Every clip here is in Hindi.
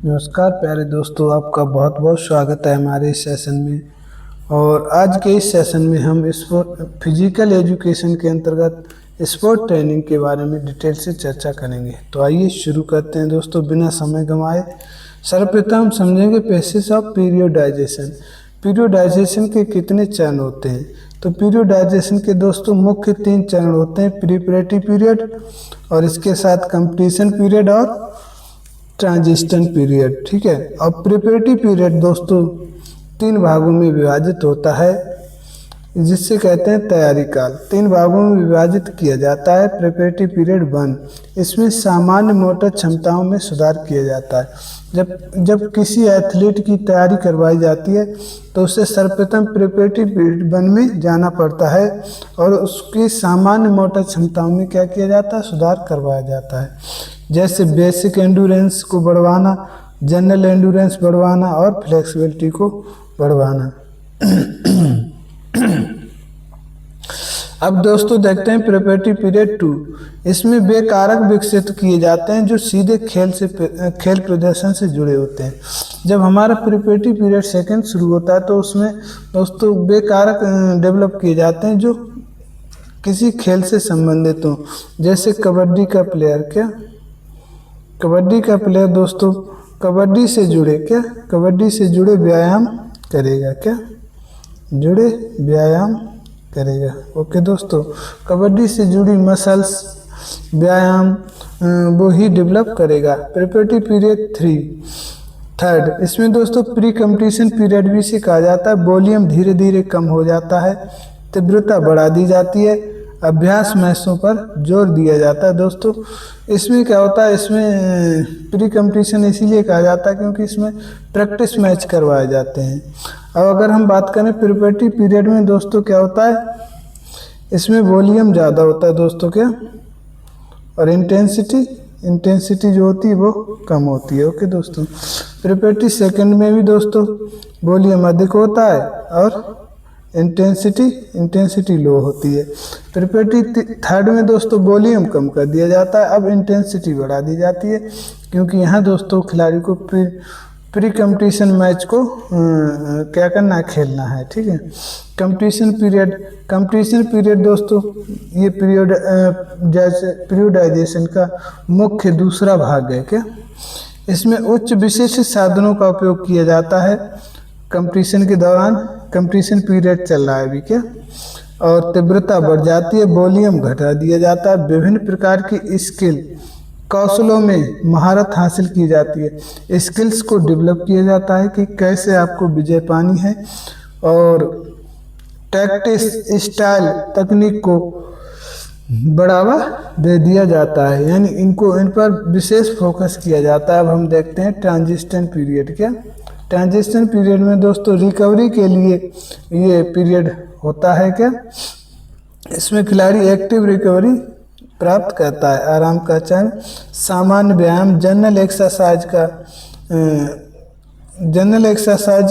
नमस्कार प्यारे दोस्तों, आपका बहुत बहुत स्वागत है हमारे इस सेशन में। और आज के इस सेशन में हम फिजिकल एजुकेशन के अंतर्गत स्पोर्ट ट्रेनिंग के बारे में डिटेल से चर्चा करेंगे। तो आइए शुरू करते हैं दोस्तों, बिना समय गंवाए। सर्वप्रथम समझेंगे बेसिस ऑफ पीरियोडाइजेशन। पीरियोडाइजेशन के कितने चरण होते हैं? तो पीरियोडाइजेशन के दोस्तों मुख्य 3 चरण होते हैं, प्रिपरेटरी पीरियड और इसके साथ कंप्लीशन पीरियड और ट्रांजिशन पीरियड। ठीक है। अब प्रिपरेटरी पीरियड दोस्तों 3 भागों में विभाजित होता है, जिससे कहते हैं तैयारी काल। 3 भागों में विभाजित किया जाता है। प्रिपरेटरी पीरियड 1, इसमें सामान्य मोटर क्षमताओं में सुधार किया जाता है। जब किसी एथलीट की तैयारी करवाई जाती है तो उसे सर्वप्रथम प्रिपरेटरी पीरियड 1 में जाना पड़ता है और उसकी सामान्य मोटर क्षमताओं में क्या किया जाता है? सुधार करवाया जाता है। जैसे बेसिक एंडोरेंस को बढ़वाना, जनरल एंडोरेंस बढ़वाना और फ्लेक्सिबिलिटी को बढ़वाना। अब दोस्तों देखते हैं प्रिपरेटरी पीरियड 2। इसमें वे कारक विकसित किए जाते हैं जो सीधे खेल प्रदर्शन से जुड़े होते हैं। जब हमारा प्रिपरेटरी पीरियड 2 शुरू होता है तो उसमें दोस्तों वे कारक डेवलप किए जाते हैं जो किसी खेल से संबंधित हों। जैसे कबड्डी का प्लेयर दोस्तों कबड्डी से जुड़े व्यायाम करेगा। ओके दोस्तों, कबड्डी से जुड़ी मसल्स व्यायाम वो ही डेवलप करेगा। प्रिपरेटरी पीरियड 3, इसमें दोस्तों प्री कंपटीशन पीरियड भी से कहा जाता है। वॉल्यूम धीरे धीरे कम हो जाता है, तीव्रता बढ़ा दी जाती है, अभ्यास मैचों पर जोर दिया जाता है। दोस्तों इसमें क्या होता है, इसमें प्री कंपटीशन इसीलिए कहा जाता है क्योंकि इसमें प्रैक्टिस मैच करवाए जाते हैं। अब अगर हम बात करें प्रिपरेटरी पीरियड में दोस्तों क्या होता है, इसमें वॉल्यूम ज़्यादा होता है दोस्तों और इंटेंसिटी जो होती है वो कम होती है। ओके दोस्तों, प्रिपरेटरी 2 में भी दोस्तों वॉल्यूम अधिक होता है और इंटेंसिटी लो होती है। प्रिपरेटरी 3 में दोस्तों वॉल्यूम कम कर दिया जाता है, अब इंटेंसिटी बढ़ा दी जाती है क्योंकि यहाँ दोस्तों खिलाड़ी को प्री कंपटीशन मैच को क्या करना है? खेलना है। ठीक है। कंपटीशन पीरियड दोस्तों ये पीरियोडाइजेशन का मुख्य दूसरा भाग है। क्या इसमें उच्च विशिष्ट साधनों का उपयोग किया जाता है कंपटीशन के दौरान? कंपटीशन पीरियड चल रहा है अभी क्या, और तीव्रता बढ़ जाती है, वॉल्यूम घटा दिया जाता है, विभिन्न प्रकार की कौशलों में महारत हासिल की जाती है। स्किल्स को डेवलप किया जाता है कि कैसे आपको विजय पानी है, और टैक्टिस स्टाइल तकनीक को बढ़ावा दे दिया जाता है, यानी इन पर विशेष फोकस किया जाता है। अब हम देखते हैं ट्रांजिशन पीरियड। ट्रांजिशन पीरियड में दोस्तों रिकवरी के लिए ये पीरियड होता है। क्या इसमें खिलाड़ी एक्टिव रिकवरी प्राप्त करता है, आराम का चरण, सामान्य व्यायाम, जनरल एक्सरसाइज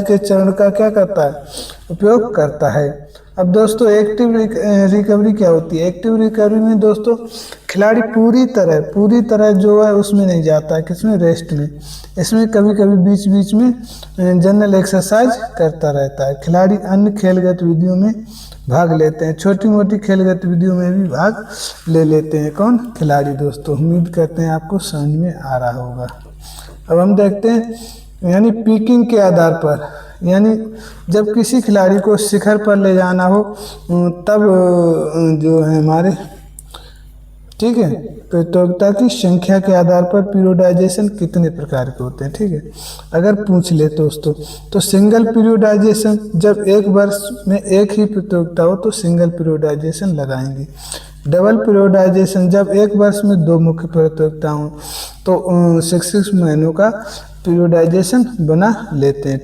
के चरण का क्या करता है? उपयोग करता है। अब दोस्तों एक्टिव रिकवरी क्या होती है? एक्टिव रिकवरी में दोस्तों खिलाड़ी पूरी तरह जो है उसमें नहीं जाता है, किसमें? रेस्ट में। इसमें कभी कभी बीच बीच में जनरल एक्सरसाइज करता रहता है। खिलाड़ी अन्य खेल गतिविधियों में भाग लेते हैं, छोटी मोटी खेल गतिविधियों में भी भाग ले लेते हैं। कौन? खिलाड़ी दोस्तों। उम्मीद करते हैं आपको समझ में आ रहा होगा। अब हम देखते हैं यानी पीकिंग के आधार पर, यानी जब किसी खिलाड़ी को शिखर पर ले जाना हो तब जो है हमारे, ठीक है, प्रतियोगिता की संख्या के आधार पर पीरियोडाइजेशन कितने प्रकार के होते हैं। ठीक है, अगर पूछ ले दोस्तों तो सिंगल पीरियोडाइजेशन, जब एक वर्ष में एक ही प्रतियोगिता हो तो सिंगल पीरियोडाइजेशन लगाएंगे। डबल पीरियोडाइजेशन, जब एक वर्ष में 2 मुख्य प्रतियोगिता हों तो 6 महीनों का पीरियोडाइजेशन बना लेते हैं।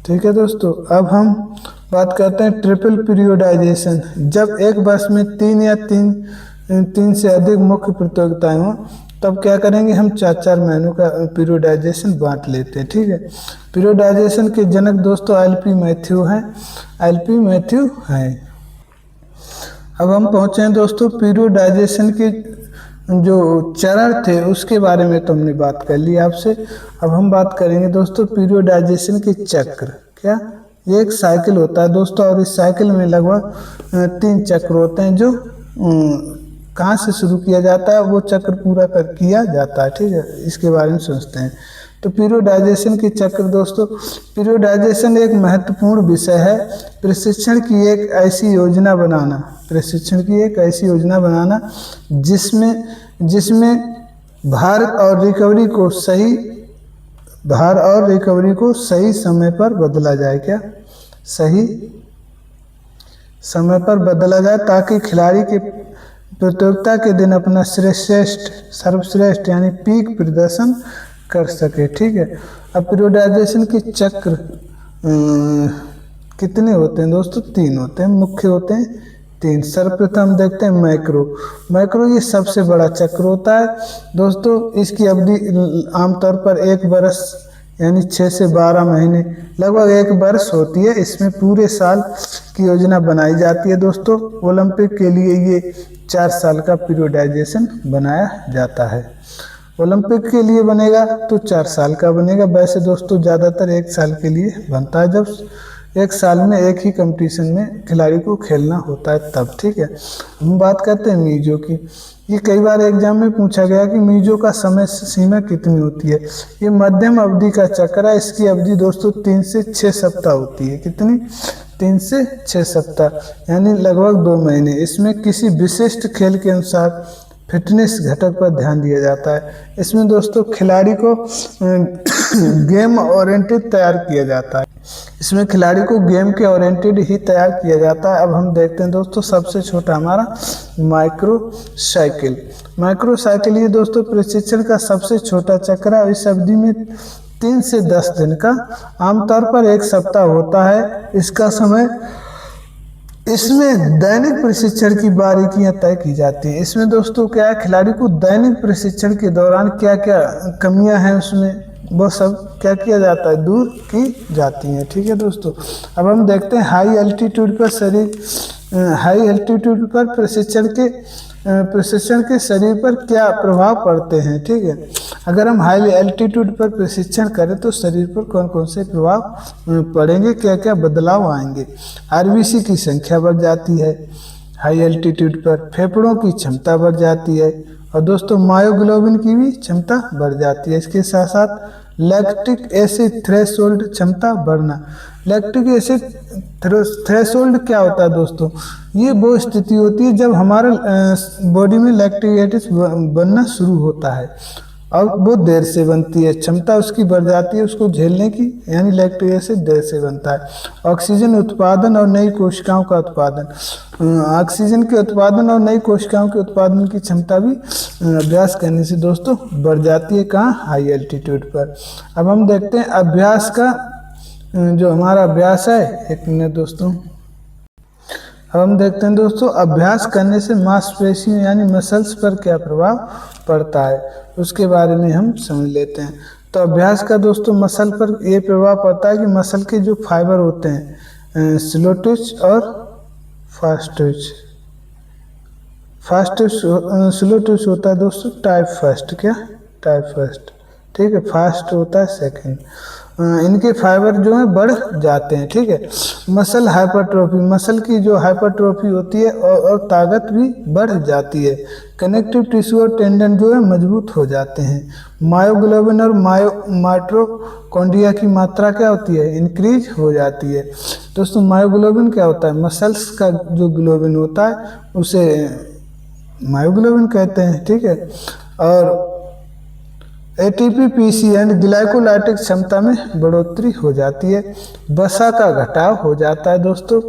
ठीक है दोस्तों। अब हम बात करते हैं ट्रिपल पीरियोडाइजेशन, जब एक वर्ष में 3 से अधिक मुख्य प्रतियोगिताएं हों तब क्या करेंगे? हम 4 महीनों का पीरियोडाइजेशन बांट लेते हैं। ठीक है। पीरियोडाइजेशन के जनक दोस्तों एलपी मैथ्यू हैं। अब हम पहुंचे हैं दोस्तों पीरियोडाइजेशन के जो चरण थे उसके बारे में तो हमने बात कर ली आपसे। अब हम बात करेंगे दोस्तों पीरियोडाइजेशन के चक्र। क्या ये एक साइकिल होता है दोस्तों, और इस साइकिल में लगभग 3 चक्र होते हैं जो कहाँ से शुरू किया जाता है, वो चक्र पूरा कर किया जाता है। ठीक है, इसके बारे में सोचते हैं। तो पीरियोडाइजेशन के चक्र दोस्तों, पीरियोडाइजेशन एक महत्वपूर्ण विषय है। प्रशिक्षण की एक ऐसी योजना बनाना, प्रशिक्षण की एक ऐसी योजना बनाना जिसमें भार और रिकवरी को सही समय पर बदला जाए। क्या सही समय पर बदला जाए, ताकि खिलाड़ी के प्रतियोगिता के दिन अपना सर्वश्रेष्ठ यानी पीक प्रदर्शन कर सके। ठीक है, अब पीरियोडाइजेशन के चक्र कितने होते हैं दोस्तों? 3 होते हैं, मुख्य होते हैं 3। सर्वप्रथम देखते हैं मैक्रो ये सबसे बड़ा चक्र होता है दोस्तों। इसकी अवधि आमतौर पर 1 वर्ष यानी 6 से 12 महीने, लगभग 1 वर्ष होती है। इसमें पूरे साल की योजना बनाई जाती है दोस्तों। ओलंपिक के लिए ये 4 साल का पीरियोडाइजेशन बनाया जाता है। ओलंपिक के लिए बनेगा तो 4 साल का बनेगा। वैसे दोस्तों ज़्यादातर 1 साल के लिए बनता है, जब 1 साल में एक ही कंपटीशन में खिलाड़ी को खेलना होता है तब। ठीक है, हम बात करते हैं मीजो की। ये कई बार एग्जाम में पूछा गया कि मीजो का समय सीमा कितनी होती है। ये मध्यम अवधि का चक्र है। इसकी अवधि दोस्तों 3 से 6 सप्ताह होती है। कितनी? 3 से 6 सप्ताह यानी लगभग 2 महीने। इसमें किसी विशिष्ट खेल के अनुसार फिटनेस घटक पर ध्यान दिया जाता है। इसमें दोस्तों खिलाड़ी को गेम ओरिएंटेड तैयार किया जाता है। इसमें खिलाड़ी को गेम के ओरिएंटेड ही तैयार किया जाता है। अब हम देखते हैं दोस्तों सबसे छोटा हमारा माइक्रो साइकिल। ये दोस्तों प्रशिक्षण का सबसे छोटा चक्र है। इस अवधि में 3 से 10 दिन का आमतौर पर 1 सप्ताह होता है। इसमें दैनिक प्रशिक्षण की बारीकियां तय की जाती हैं। इसमें दोस्तों क्या है, खिलाड़ी को दैनिक प्रशिक्षण के दौरान क्या क्या कमियां हैं उसमें, वो सब क्या किया जाता है, दूर की जाती हैं। ठीक है दोस्तों, अब हम देखते हैं हाई एल्टीट्यूड पर प्रशिक्षण के शरीर पर क्या प्रभाव पड़ते हैं। ठीक है, अगर हम हाई एल्टीट्यूड पर प्रशिक्षण करें तो शरीर पर कौन कौन से प्रभाव पड़ेंगे, क्या क्या बदलाव आएंगे। आरबीसी की संख्या बढ़ जाती है हाई एल्टीट्यूड पर, फेफड़ों की क्षमता बढ़ जाती है, और दोस्तों मायोग्लोबिन की भी क्षमता बढ़ जाती है। इसके साथ साथ लैक्टिक एसिड थ्रेशोल्ड क्षमता बढ़ना। लैक्टिक एसिड थ्रेशोल्ड क्या होता है दोस्तों? ये वो स्थिति होती है जब हमारे बॉडी में लैक्टिक एसिड बनना शुरू होता है, और वो देर से बनती है। क्षमता उसकी बढ़ जाती है उसको झेलने की, यानी लैक्टिक एसिड देर से बनता है। ऑक्सीजन उत्पादन और नई कोशिकाओं का उत्पादन। ऑक्सीजन के उत्पादन और नई कोशिकाओं के उत्पादन की क्षमता भी अभ्यास करने से दोस्तों बढ़ जाती है। कहाँ? हाई एल्टीट्यूड पर। अब हम देखते हैं अभ्यास का, जो हमारा अभ्यास है, एक मिनट दोस्तों। अब हम देखते हैं दोस्तों अभ्यास करने से मांसपेशियों यानी मसल्स पर क्या प्रभाव पड़ता है, उसके बारे में हम समझ लेते हैं। तो अभ्यास का दोस्तों मसल पर ये प्रभाव पड़ता है कि मसल के जो फाइबर होते हैं स्लो ट्विच और फास्ट ट्विच। स्लो ट्विच होता है दोस्तों टाइप फर्स्ट। ठीक है, फास्ट होता है सेकंड। इनके फाइबर जो है बढ़ जाते हैं। ठीक है, मसल हाइपरट्रोफी, मसल की जो हाइपरट्रोफी होती है और ताकत भी बढ़ जाती है। कनेक्टिव टिश्यू और टेंडन जो है मजबूत हो जाते हैं। मायोग्लोबिन और माइटोकॉन्ड्रिया की मात्रा क्या होती है, इंक्रीज हो जाती है। दोस्तों मायोग्लोबिन क्या होता है, मसल्स का जो ग्लोबिन होता है उसे मायोग्लोबिन कहते हैं। ठीक है, और एटीपी पीसी एंड ग्लाइकोलाइटिक क्षमता में बढ़ोतरी हो जाती है। वसा का घटाव हो जाता है दोस्तों।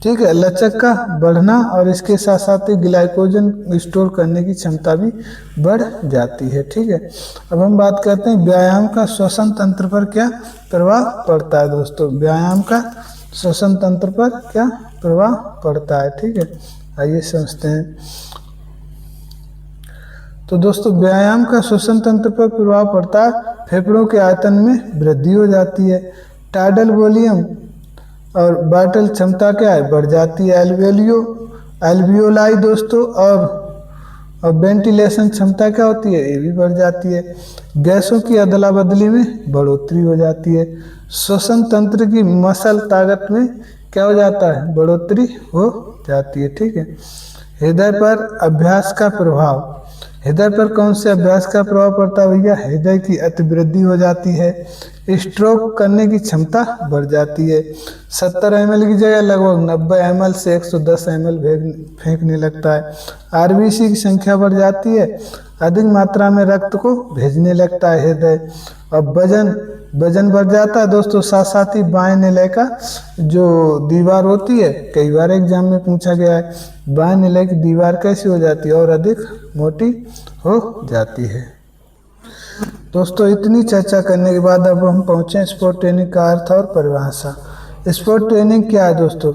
ठीक है, लचक का बढ़ना, और इसके साथ साथ ही ग्लाइकोजन स्टोर करने की क्षमता भी बढ़ जाती है। ठीक है, अब हम बात करते हैं व्यायाम का श्वसन तंत्र पर क्या प्रभाव पड़ता है दोस्तों। व्यायाम का श्वसन तंत्र पर क्या प्रभाव पड़ता है। ठीक है, आइए समझते हैं। तो दोस्तों व्यायाम का श्वसन तंत्र पर प्रभाव पड़ता है। फेफड़ों के आयतन में वृद्धि हो जाती है। टाइडल वॉल्यूम और वाइटल क्षमता क्या है, बढ़ जाती है। एल्वियोलाई दोस्तों और और वेंटिलेशन क्षमता क्या होती है, ये भी बढ़ जाती है। गैसों की अदला बदली में बढ़ोतरी हो जाती है। श्वसन तंत्र की मसल ताकत में क्या हो जाता है, बढ़ोतरी हो जाती है। ठीक है। हृदय पर अभ्यास का प्रभाव, हृदय पर कौन से अभ्यास का प्रभाव पड़ता है भैया, हृदय की अतिवृद्धि हो जाती है। स्ट्रोक करने की क्षमता बढ़ जाती है। 70 ml की जगह लगभग 90 ml से 110 ml फेंकने लगता है। आरबीसी की संख्या बढ़ जाती है। अधिक मात्रा में रक्त को भेजने लगता है हृदय। और वजन बढ़ जाता है दोस्तों। साथ साथ ही बाएं निलय का जो दीवार होती है, कई बार एग्जाम में पूछा गया है, बाएं निलय की दीवार कैसी हो जाती है, और अधिक मोटी हो जाती है। दोस्तों इतनी चर्चा करने के बाद अब हम पहुंचे स्पोर्ट ट्रेनिंग का अर्थ और परिभाषा। स्पोर्ट ट्रेनिंग क्या है दोस्तों,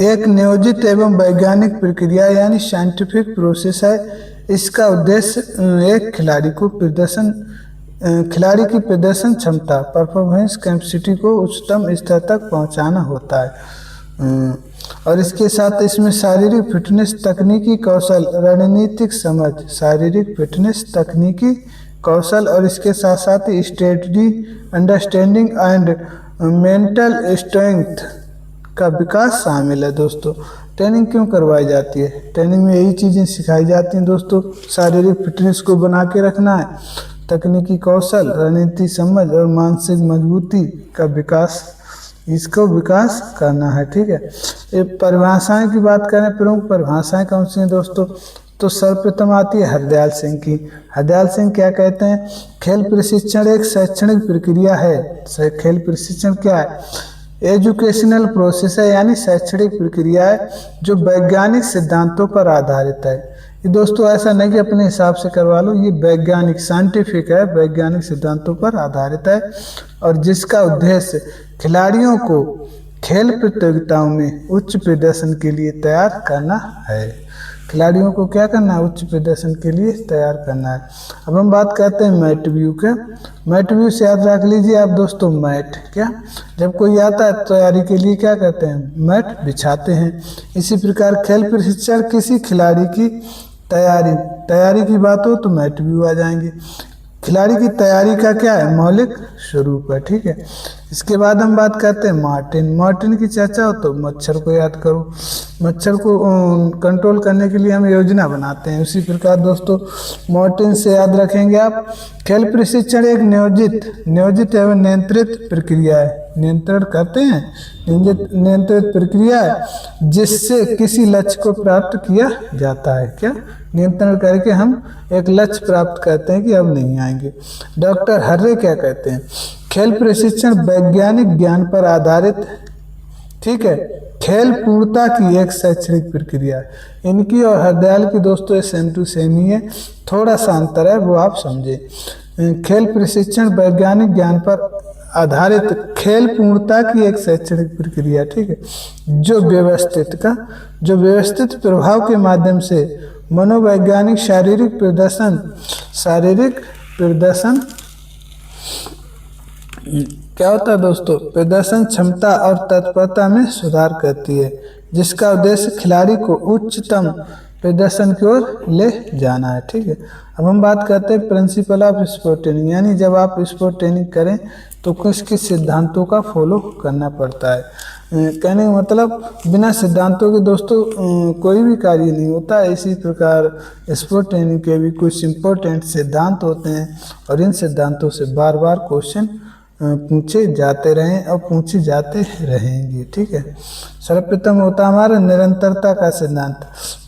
एक नियोजित एवं वैज्ञानिक प्रक्रिया यानी साइंटिफिक प्रोसेस है। इसका उद्देश्य एक खिलाड़ी की प्रदर्शन क्षमता, परफॉर्मेंस कैपेसिटी को उच्चतम स्तर तक पहुंचाना होता है। और इसके साथ इसमें शारीरिक फिटनेस, तकनीकी कौशल, रणनीतिक समझ, शारीरिक फिटनेस, तकनीकी कौशल और इसके साथ साथ ही strategy, understanding and mental strength का विकास शामिल है। दोस्तों ट्रेनिंग क्यों करवाई जाती है, ट्रेनिंग में यही चीज़ें सिखाई जाती हैं दोस्तों। शारीरिक फिटनेस को बना के रखना है, तकनीकी कौशल, रणनीति समझ और मानसिक मजबूती का विकास, इसको विकास करना है। ठीक है। ये परिभाषाएं की बात करें, प्रमुख परिभाषाएं कौन सी हैं दोस्तों, तो सर्वप्रथम आती है हरदयाल सिंह की। हरदयाल सिंह क्या कहते हैं, खेल प्रशिक्षण एक शैक्षणिक प्रक्रिया है। खेल प्रशिक्षण क्या है, एजुकेशनल प्रोसेस है, यानी शैक्षणिक प्रक्रिया है जो वैज्ञानिक सिद्धांतों पर आधारित है। ये दोस्तों ऐसा नहीं कि अपने हिसाब से करवा लो, ये वैज्ञानिक साइंटिफिक है, वैज्ञानिक सिद्धांतों पर आधारित है और जिसका उद्देश्य खिलाड़ियों को खेल प्रतियोगिताओं में उच्च प्रदर्शन के लिए तैयार करना है। खिलाड़ियों को क्या करना है, उच्च प्रदर्शन के लिए तैयार करना है। अब हम बात करते हैं मैट व्यू के। मैट व्यू से याद रख लीजिए आप दोस्तों, मैट क्या, जब कोई आता है तैयारी के लिए क्या करते हैं, मैट बिछाते हैं। इसी प्रकार खेल प्रशिक्षण किसी खिलाड़ी की तैयारी की बात हो तो मैट व्यू आ जाएंगे। खिलाड़ी की तैयारी का क्या है, मौलिक स्वरूप है। ठीक है। इसके बाद हम बात करते हैं मार्टिन की चर्चा हो तो मच्छर को याद करो। मच्छर को कंट्रोल करने के लिए हम योजना बनाते हैं। उसी प्रकार दोस्तों मार्टिन से याद रखेंगे आप, खेल प्रशिक्षण एक नियोजित एवं नियंत्रित प्रक्रिया है। नियंत्रण करते हैं, नियंत्रित प्रक्रिया है जिससे किसी लक्ष्य को प्राप्त किया जाता है। क्या, नियंत्रण करके हम एक लक्ष्य प्राप्त करते हैं कि अब नहीं आएंगे। डॉक्टर हर्रे क्या कहते हैं, खेल प्रशिक्षण वैज्ञानिक ज्ञान पर आधारित, ठीक है, खेल पूर्णता की एक शैक्षणिक प्रक्रिया है। इनकी और हरदयाल की दोस्तों सेम टू सेम ही है, थोड़ा सा अंतर है वो आप समझे। खेल प्रशिक्षण वैज्ञानिक ज्ञान पर आधारित खेल पूर्णता की एक शैक्षणिक प्रक्रिया, ठीक है, जो व्यवस्थित प्रभाव के माध्यम से मनोवैज्ञानिक शारीरिक प्रदर्शन क्या होता है दोस्तों, प्रदर्शन क्षमता और तत्परता में सुधार करती है, जिसका उद्देश्य खिलाड़ी को उच्चतम प्रदर्शन की ओर ले जाना है। ठीक है। अब हम बात करते हैं प्रिंसिपल ऑफ स्पोर्ट ट्रेनिंग, यानी जब आप स्पोर्ट ट्रेनिंग करें तो किस किस सिद्धांतों का फॉलो करना पड़ता है। कहने का मतलब बिना सिद्धांतों के दोस्तों कोई भी कार्य नहीं होता। इसी प्रकार स्पोर्ट ट्रेनिंग के भी कुछ इम्पोर्टेंट सिद्धांत होते हैं और इन सिद्धांतों से बार बार क्वेश्चन पूछे जाते रहें और पूछे जाते रहेंगे। ठीक है। सर्वप्रथम होता हमारा निरंतरता का सिद्धांत।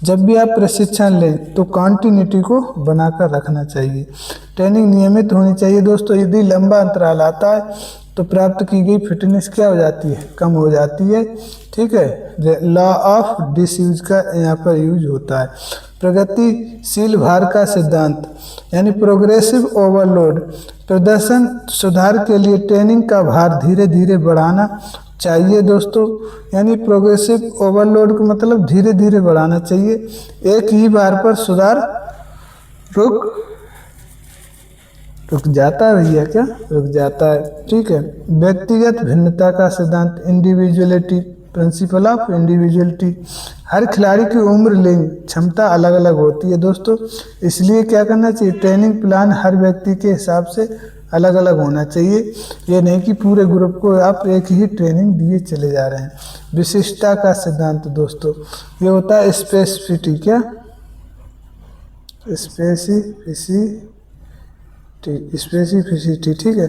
जब भी आप प्रशिक्षण लें तो कंटिन्यूटी को बनाकर रखना चाहिए। ट्रेनिंग नियमित होनी चाहिए दोस्तों। यदि लंबा अंतराल आता है तो प्राप्त की गई फिटनेस क्या हो जाती है, कम हो जाती है। ठीक है। लॉ ऑफ डिसयूज का यहाँ पर यूज होता है। प्रगतिशील भार का सिद्धांत यानी प्रोग्रेसिव ओवरलोड, प्रदर्शन सुधार के लिए ट्रेनिंग का भार धीरे धीरे बढ़ाना चाहिए दोस्तों। यानी प्रोग्रेसिव ओवरलोड का मतलब धीरे धीरे बढ़ाना चाहिए, एक ही बार पर सुधार रुक जाता है भैया, क्या रुक जाता है। ठीक है। व्यक्तिगत भिन्नता का सिद्धांत, इंडिविजुअलिटी प्रिंसिपल ऑफ इंडिविजुअलिटी। हर खिलाड़ी की उम्र, लिंग, क्षमता अलग अलग होती है दोस्तों, इसलिए क्या करना चाहिए, ट्रेनिंग प्लान हर व्यक्ति के हिसाब से अलग अलग होना चाहिए। ये नहीं कि पूरे ग्रुप को आप एक ही ट्रेनिंग दिए चले जा रहे हैं। विशिष्टता का सिद्धांत दोस्तों, ये होता है स्पेसिफिटी, क्या स्पेसिफिसिटी, ठीक है।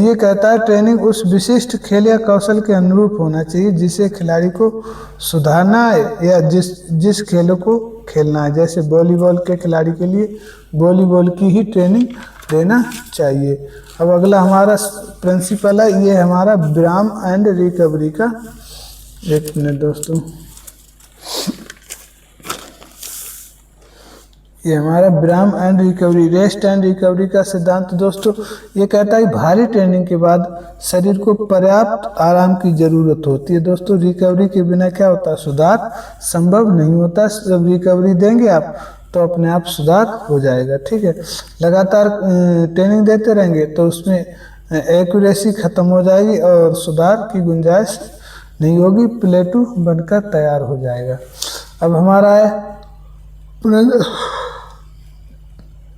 ये कहता है ट्रेनिंग उस विशिष्ट खेल या कौशल के अनुरूप होना चाहिए जिसे खिलाड़ी को सुधारना है या जिस खेलों को खेलना है। जैसे वॉलीबॉल के खिलाड़ी के लिए वॉलीबॉल की ही ट्रेनिंग देना चाहिए। अब अगला हमारा प्रिंसिपल है, ये हमारा विराम एंड रिकवरी का। एक मिनट दोस्तों, ये हमारा विराम and recovery, rest and recovery का सिद्धांत दोस्तों, ये कहता है भारी ट्रेनिंग के बाद शरीर को पर्याप्त आराम की जरूरत होती है दोस्तों। रिकवरी के बिना क्या होता है, सुधार संभव नहीं होता। जब रिकवरी देंगे आप तो अपने आप सुधार हो जाएगा, ठीक है। लगातार ट्रेनिंग देते रहेंगे तो उसमें एक्यूरेसी खत्म हो जाएगी और सुधार की गुंजाइश नहीं होगी, प्लेटू बनकर तैयार हो जाएगा। अब हमारा है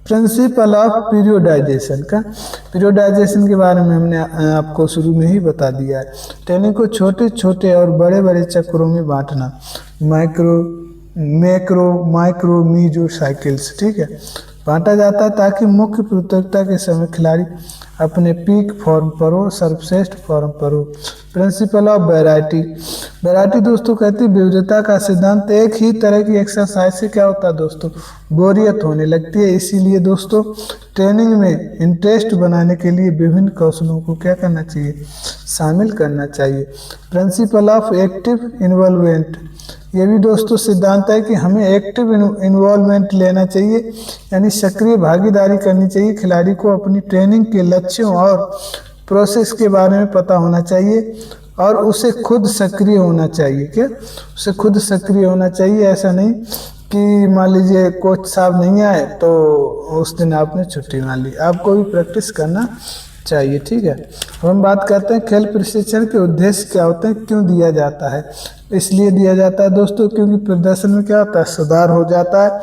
प्रिंसिपल ऑफ पीरियोडाइजेशन का। पीरियोडाइजेशन के बारे में हमने आपको शुरू में ही बता दिया है। ट्रेनिंग को छोटे छोटे और बड़े बड़े चक्रों में बांटना, माइक्रो मीजो साइकिल्स, ठीक है, बांटा जाता है ताकि मुख्य प्रतियोगिता के समय खिलाड़ी अपने पीक फॉर्म पर हो, सर्वश्रेष्ठ फॉर्म पर हो। प्रिंसिपल ऑफ वैरायटी, वैरायटी दोस्तों कहती है विविधता का सिद्धांत। एक ही तरह की एक्सरसाइज से क्या होता है दोस्तों, बोरियत होने लगती है। इसीलिए दोस्तों ट्रेनिंग में इंटरेस्ट बनाने के लिए विभिन्न कौशलों को क्या करना चाहिए, शामिल करना चाहिए। प्रिंसिपल ऑफ एक्टिव इन्वॉल्वमेंट, ये भी दोस्तों सिद्धांत है कि हमें एक्टिव इन्वॉल्वमेंट लेना चाहिए, यानी सक्रिय भागीदारी करनी चाहिए। खिलाड़ी को अपनी ट्रेनिंग के लक्ष्यों और प्रोसेस के बारे में पता होना चाहिए और उसे खुद सक्रिय होना चाहिए। क्या, उसे खुद सक्रिय होना चाहिए। ऐसा नहीं कि मान लीजिए कोच साहब नहीं आए तो उस दिन आपने छुट्टी मान ली, आपको भी प्रैक्टिस करना चाहिए, ठीक है। अब हम बात करते हैं खेल प्रशिक्षण के उद्देश्य क्या होते हैं, क्यों दिया जाता है। इसलिए दिया जाता है दोस्तों क्योंकि प्रदर्शन में क्या होता है, सुधार हो जाता है,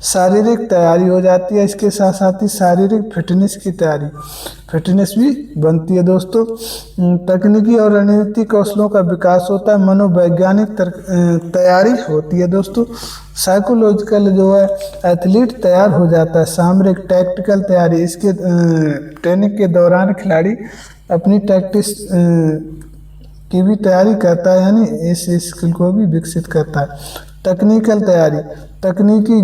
शारीरिक तैयारी हो जाती है, इसके साथ साथ ही शारीरिक फिटनेस की फिटनेस भी बनती है दोस्तों। तकनीकी और रणनीतिक कौशलों का विकास होता है, मनोवैज्ञानिक तैयारी होती है दोस्तों, साइकोलॉजिकल जो है एथलीट तैयार हो जाता है, सामरिक टैक्टिकल तैयारी, इसके ट्रेनिंग के दौरान खिलाड़ी अपनी टैक्टिस की भी तैयारी करता है, यानी इस स्किल को भी विकसित करता है। तकनीकल तैयारी, तकनीकी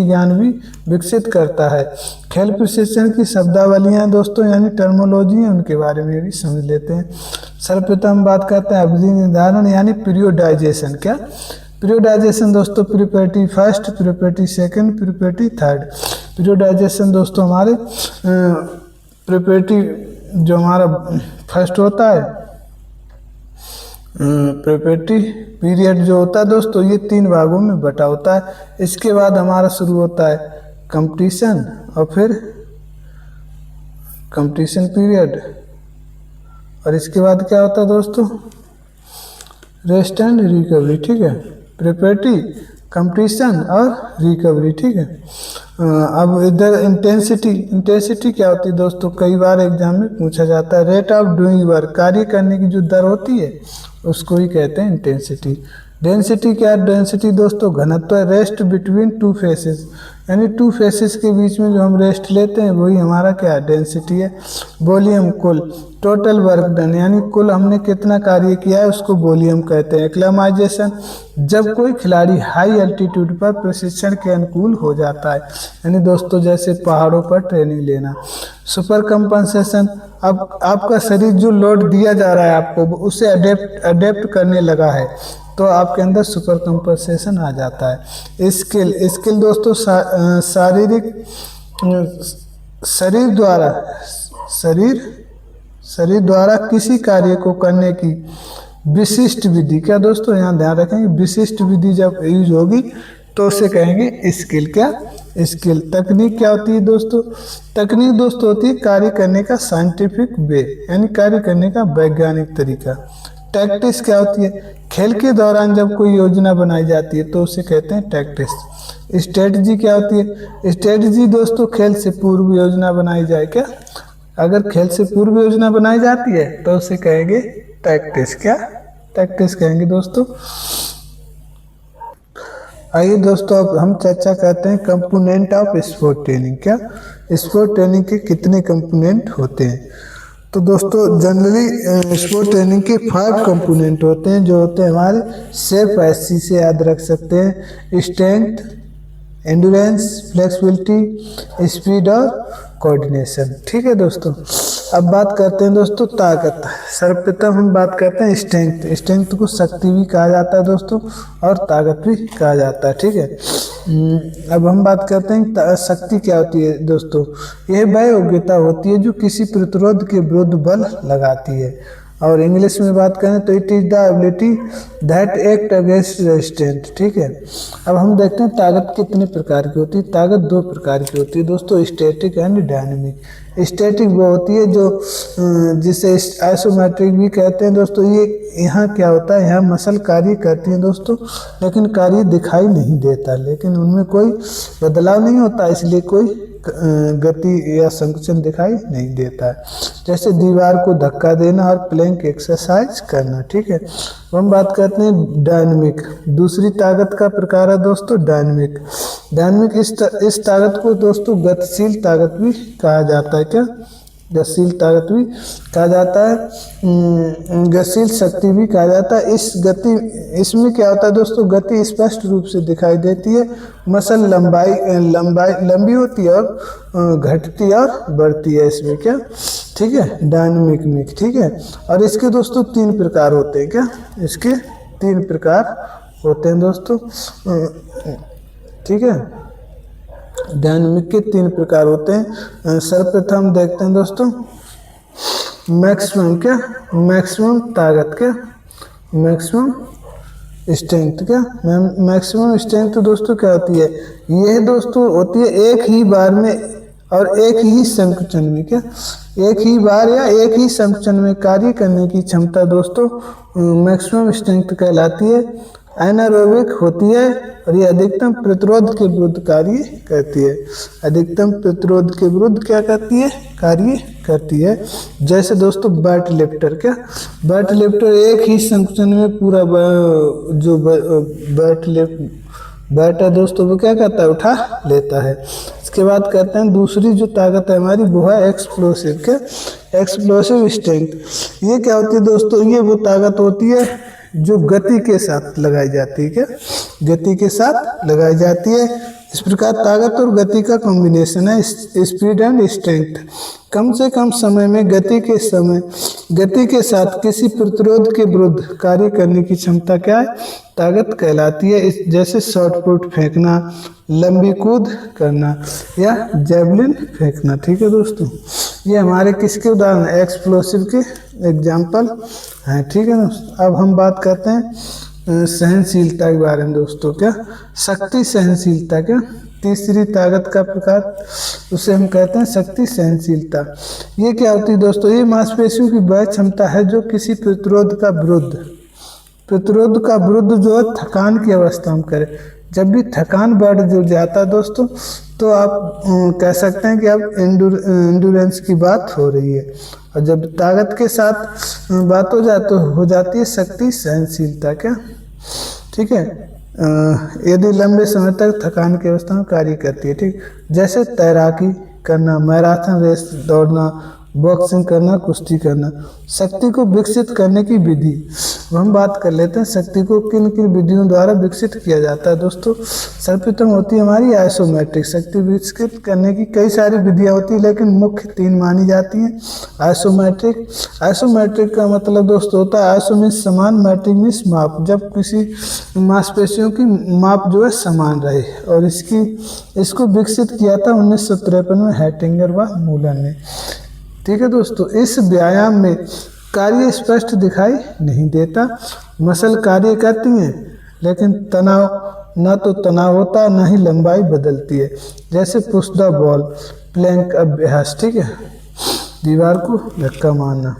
ज्ञान भी विकसित करता है। खेल प्रशिक्षण की शब्दावलियाँ दोस्तों यानी टर्मोलॉजी है, उनके बारे में भी समझ लेते हैं। सर्वप्रथम बात करते हैं अवधि निर्धारण यानी पीरियोडाइजेशन। क्या, पीरियोडाइजेशन दोस्तों प्रिपरेटरी फर्स्ट, पीरियोडिटी सेकंड, पीरियोडिटी थर्ड। पीरियोडाइजेशन दोस्तों हमारे प्रिपरेटरी जो हमारा फर्स्ट होता है, प्रिपरेटरी पीरियड जो होता है दोस्तों ये 3 भागों में बटा होता है। इसके बाद हमारा शुरू होता है कंपटीशन और फिर कंपटीशन पीरियड, और इसके बाद क्या होता है दोस्तों, रेस्ट एंड रिकवरी, ठीक है। प्रिपरेटरी, कंपटीशन और रिकवरी, ठीक है। अब इधर इंटेंसिटी क्या होती है दोस्तों, कई बार एग्जाम में पूछा जाता है। रेट ऑफ डूइंग वर्क, कार्य करने की जो दर होती है उसको ही कहते हैं इंटेंसिटी। डेंसिटी क्या है, डेंसिटी दोस्तों घनत्व है। रेस्ट बिटवीन 2 फेसेस, यानी 2 फेसेस के बीच में जो हम रेस्ट लेते हैं वही हमारा क्या है, डेंसिटी है। वॉल्यूम कुल, टोटल वर्क डन यानी कुल हमने कितना कार्य किया है उसको वॉल्यूम कहते हैं। एक्लेमाइजेशन, जब कोई खिलाड़ी हाई एल्टीट्यूड पर प्रशिक्षण के अनुकूल हो जाता है, यानी दोस्तों जैसे पहाड़ों पर ट्रेनिंग लेना। सुपर कंपनसेशन, अब आपका शरीर जो लोड दिया जा रहा है आपको उसे अडेप्ट करने लगा है तो आपके अंदर सुपर कंपनसेशन आ जाता है। स्किल दोस्तों शारीरिक शरीर द्वारा किसी कार्य को करने की विशिष्ट विधि। क्या दोस्तों यहाँ ध्यान रखेंगे, विशिष्ट विधि जब यूज होगी तो उसे कहेंगे स्किल। क्या, स्किल। तकनीक क्या होती है दोस्तों, तकनीक दोस्तों होती है कार्य करने का साइंटिफिक वे, यानी कार्य करने का वैज्ञानिक तरीका। टैक्टिस क्या होती है? खेल के दौरान जब कोई योजना बनाई जाती है तो उसे कहते हैं टैक्टिस। स्ट्रेटजी क्या होती है? स्ट्रेटजी दोस्तों खेल से पूर्व योजना बनाई जाए क्या? अगर खेल से पूर्व योजना बनाई जाती है तो उसे कहेंगे टैक्टिस। क्या? टैक्टिस कहेंगे दोस्तों। आइए दोस्तों अब हम चर्चा करते हैं कंपोनेंट ऑफ स्पोर्ट ट्रेनिंग। क्या? स्पोर्ट ट्रेनिंग के कितने कंपोनेंट होते हैं? तो दोस्तों जनरली स्पोर्ट ट्रेनिंग के 5 कंपोनेंट होते हैं, जो होते हैं हमारे सेफ एससी से याद रख सकते हैं: स्ट्रेंथ, एंडुरेंस, फ्लेक्सिबिलिटी, स्पीड और कोऑर्डिनेशन। ठीक है दोस्तों। अब बात करते हैं दोस्तों ताकत। सर्वप्रथम हम बात करते हैं स्ट्रेंथ। स्ट्रेंथ को शक्ति भी कहा जाता है दोस्तों और ताकत भी कहा जाता है। ठीक है। अब हम बात करते हैं शक्ति क्या होती है दोस्तों? यह वह योग्यता होती है जो किसी प्रतिरोध के विरुद्ध बल लगाती है, और इंग्लिश में बात करें तो it is the ability that act against resistant. ठीक है। अब हम देखते हैं ताकत कितने प्रकार की होती है। ताकत 2 प्रकार की होती है दोस्तों, स्टैटिक एंड डायनेमिक। स्टैटिक वो होती है जो जिसे आइसोमेट्रिक भी कहते हैं दोस्तों। ये यहाँ क्या होता है, यहाँ मसल कार्य करती हैं दोस्तों, लेकिन कार्य दिखाई नहीं देता, लेकिन उनमें कोई बदलाव नहीं होता, इसलिए कोई गति या संकुचन दिखाई नहीं देता है। जैसे दीवार को धक्का देना और प्लैंक एक्सरसाइज करना। ठीक है। हम बात करते हैं डायनेमिक। दूसरी ताकत का प्रकार है दोस्तों डायनेमिक। डायनेमिक इस ताकत को दोस्तों गतिशील ताकत भी कहा जाता है। क्या? गतिशील ताकत भी कहा जाता है, गतिशील शक्ति भी कहा जाता है। इसमें क्या होता है दोस्तों, गति स्पष्ट रूप से दिखाई देती है, मसल लंबी होती है और घटती और बढ़ती है इसमें। क्या? ठीक है, डायनेमिक में। ठीक है। और इसके दोस्तों 3 प्रकार होते हैं। क्या? इसके 3 प्रकार होते हैं दोस्तों। ठीक है। डायनेमिक के 3 प्रकार होते हैं। सर्वप्रथम देखते हैं दोस्तों मैक्सिमम। क्या? मैक्सिमम ताकत। क्या? Maximum strength. क्या? मैक्सिमम स्ट्रेंथ दोस्तों क्या होती है? यह दोस्तों होती है एक ही बार में और एक ही संकुचन में। क्या? एक ही बार या एक ही संकुचन में कार्य करने की क्षमता दोस्तों मैक्सिमम स्ट्रेंथ कहलाती है। एनारोबिक होती है और ये अधिकतम प्रतिरोध के विरुद्ध कार्य करती है। अधिकतम प्रतिरोध के विरुद्ध क्या करती है? कार्य करती है। जैसे दोस्तों वेट लिफ्टर। क्या? वेट लिफ्टर एक ही संकुचन में पूरा जो वेट है दोस्तों वो क्या करता है? उठा लेता है। इसके बाद कहते हैं दूसरी जो ताकत है हमारी वो है एक्सप्लोसिव। क्या? Explosive strength. ये क्या होती है दोस्तों? ये वो ताकत होती है जो गति के साथ लगाई जाती है। क्या? गति के साथ लगाई जाती है। इस प्रकार ताकत और गति का कॉम्बिनेशन है स्पीड एंड स्ट्रेंथ। कम से कम समय में गति के साथ किसी प्रतिरोध के विरुद्ध कार्य करने की क्षमता क्या है? ताकत कहलाती है। जैसे शॉर्ट पुट फेंकना, लंबी कूद करना या जेवलिन फेंकना। ठीक है दोस्तों। ये हमारे किसके उदाहरण? एक्सप्लोसिव के एग्जाम्पल हैं। ठीक है दोस्तों। अब हम बात करते हैं सहनशीलता के बारे में दोस्तों। क्या? शक्ति सहनशीलता। क्या? तीसरी ताकत का प्रकार उसे हम कहते हैं शक्ति सहनशीलता। ये क्या होती है दोस्तों? ये मांसपेशियों की वह क्षमता है जो किसी प्रतिरोध का विरुद्ध जो है थकान की अवस्था में करे। जब भी थकान बढ़ जो जाता है दोस्तों तो आप कह सकते हैं कि अब एंडुरेंस की बात हो रही है, और जब ताकत के साथ बात हो जाए तो हो जाती है शक्ति सहनशीलता। क्या? ठीक है। यदि लंबे समय तक थकान की अवस्था में कार्य करती है। ठीक। जैसे तैराकी करना, मैराथन रेस दौड़ना, बॉक्सिंग करना, कुश्ती करना। शक्ति को विकसित करने की विधि हम बात कर लेते हैं। शक्ति को किन किन विधियों द्वारा विकसित किया जाता है दोस्तों? सर्वप्रथम होती है हमारी आइसोमेट्रिक। शक्ति विकसित करने की कई सारी विधियां होती है, लेकिन मुख्य 3 मानी जाती हैं। आइसोमेट्रिक का मतलब दोस्तों होता है आइसो मीन्स समान, मैट्रिक मीन्स माप। जब किसी मांसपेशियों की माप जो है समान रहे, और इसको विकसित किया था 1953 में हैटिंगर व मूलन ने। ठीक है दोस्तों। इस व्यायाम में कार्य स्पष्ट दिखाई नहीं देता, मसल कार्य करती हैं, लेकिन न तो तनाव होता, न ही लंबाई बदलती है। जैसे पुश द बॉल, प्लैंक अभ्यास। ठीक है। दीवार को धक्का मारना।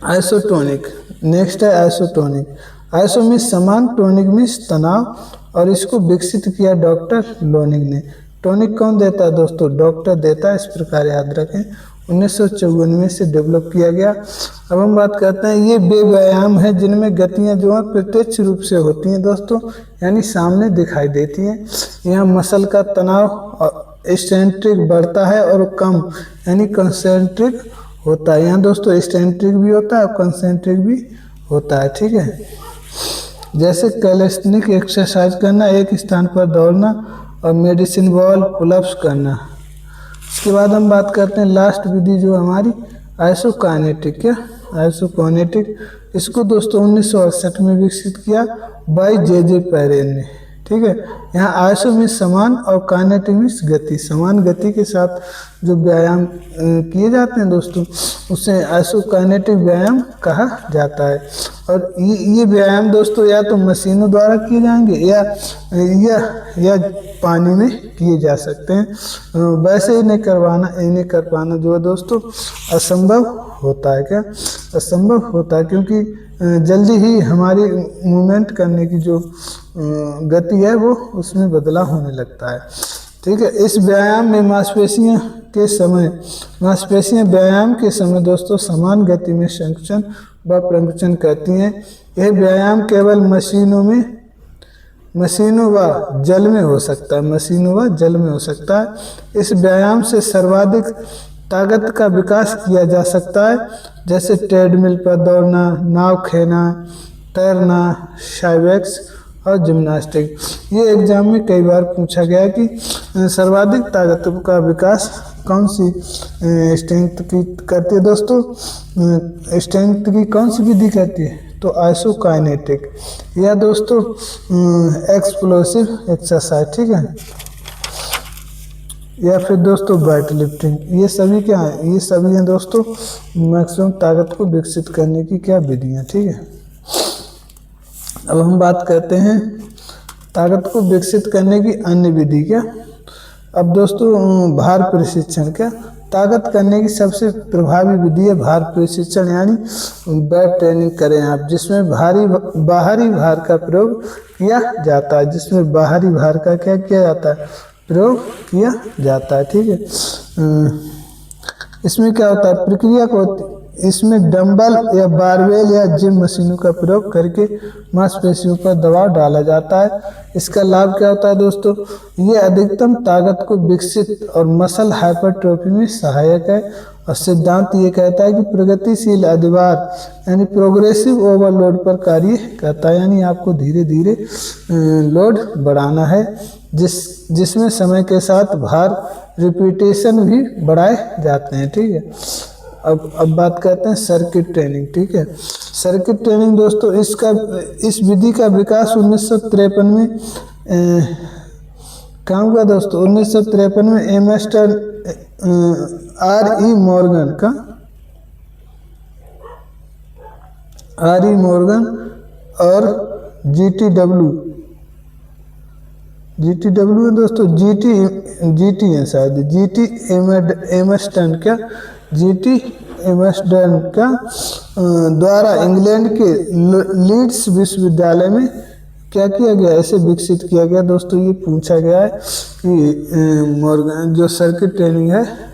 आइसोटोनिक। नेक्स्ट है आइसोटोनिक। आइसो मीन्स समान, टोनिक मीन्स तनाव, और इसको विकसित किया डॉक्टर लोनिक ने। टोनिक कौन देता है दोस्तों? डॉक्टर देता है, इस प्रकार याद रखें। 1954 से डेवलप किया गया। अब हम बात करते हैं, ये वे व्यायाम है जिनमें गतियां जो है प्रत्यक्ष रूप से होती हैं दोस्तों, यानी सामने दिखाई देती हैं। यहाँ मसल का तनाव एक्सेंट्रिक बढ़ता है और कम यानी कंसेंट्रिक होता है। यहाँ दोस्तों एक्सेंट्रिक भी होता है और कंसेंट्रिक भी होता है, ठीक है। जैसे कैलिस्थेनिक एक्सरसाइज करना, एक स्थान पर दौड़ना, और मेडिसिन बॉल पुलअप्स करना। इसके बाद हम बात करते हैं लास्ट विधि जो हमारी आइसोकाइनेटिक। क्या? आइसोकाइनेटिक। इसको दोस्तों 1968 में विकसित किया बाय जे पैरेन ने, ठीक है। यहाँ आइसो मीन्स समान और काइनेटिक मीन्स गति। समान गति के साथ जो व्यायाम किए जाते हैं दोस्तों, उसे आइसोकाइनेटिक व्यायाम कहा जाता है। और ये व्यायाम दोस्तों या तो मशीनों द्वारा किए जाएंगे या पानी में किए जा सकते हैं। वैसे इन्हें कर पाना जो है दोस्तों असंभव होता है। क्या? असंभव होता है, क्योंकि जल्दी ही हमारी मूवमेंट करने की जो गति है वो उसमें बदलाव होने लगता है, ठीक है। इस व्यायाम में मांसपेशियां व्यायाम के समय दोस्तों समान गति में संकुचन व प्रंकुचन करती हैं। यह व्यायाम केवल मशीनों व जल में हो सकता है। इस व्यायाम से सर्वाधिक ताकत का विकास किया जा सकता है, जैसे ट्रेडमिल पर दौड़ना, नाव खेना, तैरना, साइबेक्स और जिम्नास्टिक। ये एग्जाम में कई बार पूछा गया कि सर्वाधिक ताकत का विकास कौन सी स्ट्रेंथ की करती है दोस्तों? स्ट्रेंथ की कौन सी विधि करती है? तो आइसोकाइनेटिक या दोस्तों एक्सप्लोसिव एक्सरसाइज, ठीक है, या फिर दोस्तों वेट लिफ्टिंग। ये सभी क्या है? ये सभी हैं दोस्तों मैक्सिमम ताकत को विकसित करने की क्या विधियाँ, ठीक है। अब हम बात करते हैं ताकत को विकसित करने की अन्य विधि। क्या? अब दोस्तों भार प्रशिक्षण। क्या? ताकत करने की सबसे प्रभावी विधि है भार प्रशिक्षण, यानी वेट ट्रेनिंग करें आप, जिसमें बाहरी भार का प्रयोग किया जाता है। क्या किया जाता है? प्रयोग किया जाता है, ठीक है। इसमें क्या होता है? प्रक्रिया को इसमें डंबल या बारबेल या जिम मशीनों का प्रयोग करके मांसपेशियों पर दबाव डाला जाता है। इसका लाभ क्या होता है दोस्तों? ये अधिकतम ताकत को विकसित और मसल हाइपरट्रोफी में सहायक है। और सिद्धांत ये कहता है कि प्रगतिशील अधिभार यानी प्रोग्रेसिव ओवरलोड पर कार्य करता है, यानी आपको धीरे धीरे लोड बढ़ाना है, जिसमें समय के साथ भार रिपीटेशन भी बढ़ाए जाते हैं, ठीक है। अब बात करते हैं सर्किट ट्रेनिंग, ठीक है। सर्किट ट्रेनिंग दोस्तों इस विधि का विकास 1953 में कहाँ हुआ दोस्तों? 1953 में एमस्टर R.E. मॉर्गन और GTW है दोस्तों, GT है शायद, GT एमस्टन का द्वारा इंग्लैंड के लीड्स विश्वविद्यालय में क्या किया गया? ऐसे विकसित किया गया दोस्तों। ये पूछा गया है कि मॉर्गन जो सर्किट ट्रेनिंग है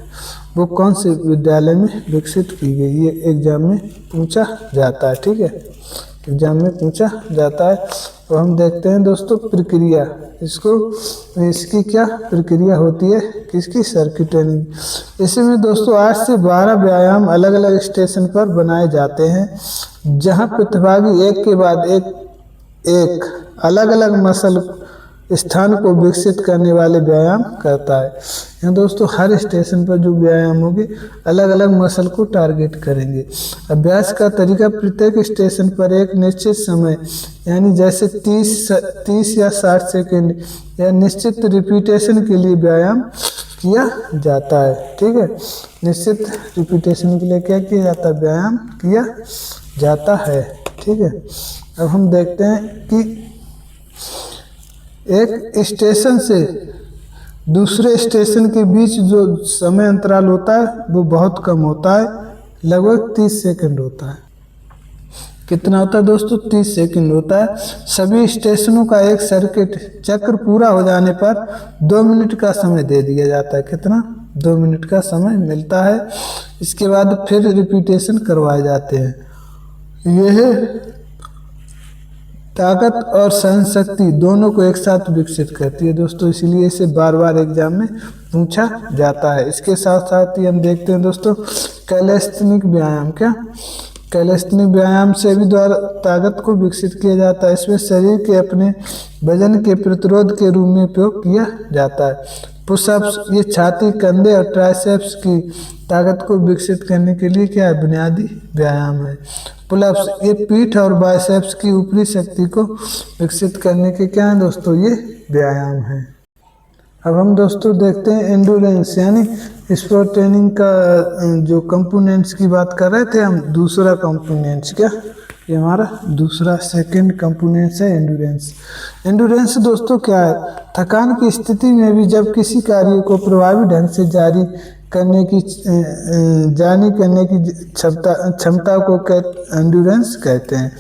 वो कौन से विद्यालय में विकसित की गई? ये एग्जाम में पूछा जाता है, ठीक है, एग्जाम में पूछा जाता है। तो हम देखते हैं दोस्तों प्रक्रिया, इसकी क्या प्रक्रिया होती है? किसकी? Circuit training. इसमें दोस्तों 8 से 12 व्यायाम अलग अलग स्टेशन पर बनाए जाते हैं, जहां प्रतिभागी एक के बाद एक अलग अलग मसल स्थान को विकसित करने वाले व्यायाम करता है। यहाँ दोस्तों हर स्टेशन पर जो व्यायाम होंगे अलग अलग मसल को टारगेट करेंगे। अभ्यास का तरीका प्रत्येक स्टेशन पर एक निश्चित समय यानी जैसे 30 या 60 सेकेंड या निश्चित रिपीटेशन के लिए व्यायाम किया जाता है, ठीक है। निश्चित रिपीटेशन के लिए क्या किया जाता है? व्यायाम किया जाता है, ठीक है। अब हम देखते हैं कि एक स्टेशन से दूसरे स्टेशन के बीच जो समय अंतराल होता है वो बहुत कम होता है, लगभग 30 सेकंड होता है। कितना होता है दोस्तों, 30 सेकंड होता है। सभी स्टेशनों का एक सर्किट चक्र पूरा हो जाने पर 2 मिनट का समय दे दिया जाता है। कितना, 2 मिनट का समय मिलता है। इसके बाद फिर रिपीटेशन करवाए जाते हैं। यह ताकत और सहन शक्ति दोनों को एक साथ विकसित करती है दोस्तों, इसीलिए इसे बार बार एग्जाम में पूछा जाता है। इसके साथ साथ ही हम देखते हैं दोस्तों कैलेस्थेनिक व्यायाम। क्या, कैलेस्थेनिक व्यायाम से भी द्वारा ताकत को विकसित किया जाता है। इसमें शरीर के अपने वजन के प्रतिरोध के रूप में उपयोग किया जाता है। पुशअप्स, ये छाती, कंधे और ट्राइसेप्स की ताकत को विकसित करने के लिए क्या है, बुनियादी व्यायाम है। पुलअप्स, ये पीठ और बाइसेप्स की ऊपरी शक्ति को विकसित करने के क्या है दोस्तों, ये व्यायाम है। अब हम दोस्तों देखते हैं एंडोरेंस, यानी स्पोर्ट ट्रेनिंग का जो कंपोनेंट्स की बात कर रहे थे हम, दूसरा कंपोनेंट्स, क्या ये हमारा दूसरा सेकंड कंपोनेंट्स है एंडोरेंस। एंडोरेंस दोस्तों क्या है, थकान की स्थिति में भी जब किसी कार्य को प्रभावी ढंग से जारी करने की क्षमता को एंडोरेंस कहते हैं।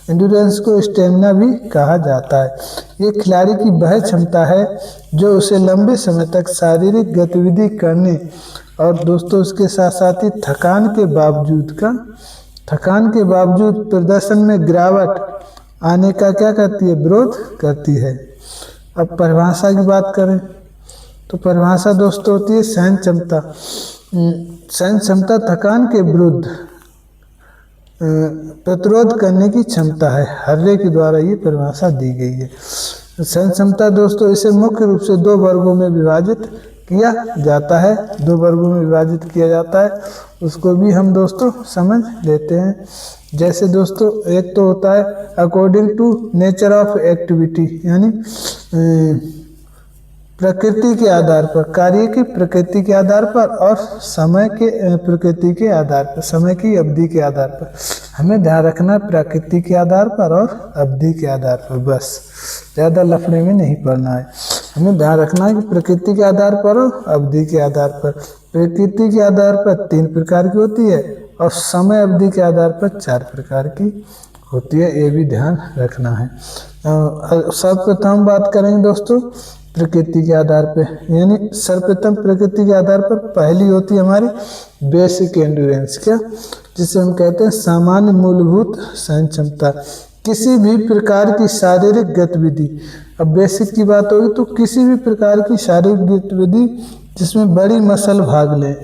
एंडोरेंस को स्टेमिना भी कहा जाता है। ये खिलाड़ी की वह क्षमता है जो उसे लंबे समय तक शारीरिक गतिविधि करने और दोस्तों उसके साथ साथ ही थकान के बावजूद प्रदर्शन में गिरावट आने का क्या करती है, विरोध करती है। अब परिभाषा की बात करें तो परिभाषा दोस्तों होती है सहन क्षमता। सहन क्षमता थकान के विरुद्ध प्रतिरोध करने की क्षमता है। हर्रे के द्वारा ये परिभाषा दी गई है। सहन क्षमता दोस्तों इसे मुख्य रूप से 2 वर्गों में विभाजित किया जाता है। 2 वर्गों में विभाजित किया जाता है, उसको भी हम दोस्तों समझ लेते हैं। जैसे दोस्तों एक तो होता है according to nature of activity, यानी प्रकृति के आधार पर, कार्य की प्रकृति के आधार पर और समय के प्रकृति के आधार पर, समय की अवधि के आधार पर। हमें ध्यान रखना है प्रकृति के आधार पर और अवधि के आधार पर, बस ज़्यादा लफड़े में नहीं पड़ना है। हमें ध्यान रखना है कि प्रकृति के आधार पर और अवधि के आधार पर। प्रकृति के आधार पर 3 प्रकार की होती है और समय अवधि के आधार पर 4 प्रकार की होती है, ये भी ध्यान रखना है। सर्वप्रथम बात करेंगे दोस्तों प्रकृति के आधार पे, यानी सर्वप्रथम प्रकृति के आधार पर पहली होती है हमारी बेसिक एंड्योरेंस, क्या, जिसे हम कहते हैं सामान्य मूलभूत सहन क्षमता। किसी भी प्रकार की शारीरिक गतिविधि, अब बेसिक की बात होगी तो किसी भी प्रकार की शारीरिक गतिविधि जिसमें बड़ी मसल भाग लें,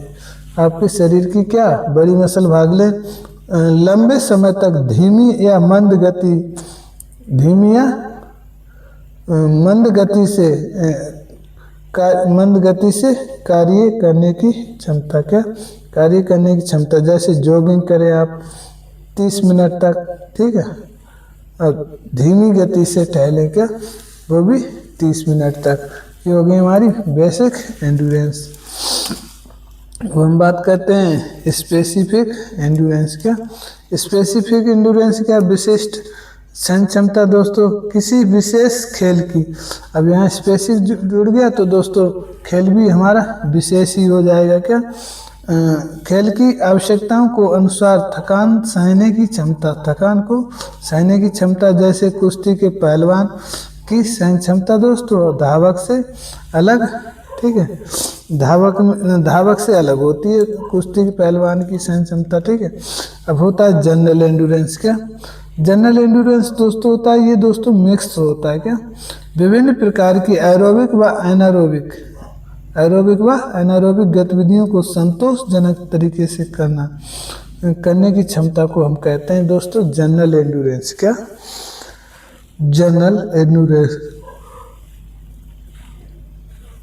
आपके शरीर की क्या बड़ी मसल भाग लें, लंबे समय तक धीमी या मंद गति से कार्य करने की क्षमता, क्या कार्य करने की क्षमता। जैसे जॉगिंग करें आप 30 मिनट तक, ठीक है, और धीमी गति से टहलें, क्या वो भी 30 मिनट तक। ये हो गई हमारी बेसिक एंड्योरेंस। वो हम बात करते हैं स्पेसिफिक एंड्योरेंस, क्या स्पेसिफिक एंड्योरेंस क्या, विशिष्ट सहन क्षमता दोस्तों किसी विशेष खेल की। अब यहाँ स्पेसिफिक जुड़ गया तो दोस्तों खेल भी हमारा विशेष ही हो जाएगा, क्या खेल की आवश्यकताओं को अनुसार थकान को सहने की क्षमता। जैसे कुश्ती के पहलवान की सहन क्षमता दोस्तों धावक से अलग, ठीक है, धावक से अलग होती है कुश्ती के पहलवान की सहन क्षमता, ठीक है। अब होता है जनरल एंड्योरेंस, क्या जनरल एंड्योरेंस दोस्तों होता है, ये दोस्तों मिक्स होता है, क्या विभिन्न प्रकार की एरोबिक व एनारोबिक गतिविधियों को संतोषजनक तरीके से करने की क्षमता को हम कहते हैं दोस्तों जनरल एंड्योरेंस, क्या जनरल एंड्योरेंस।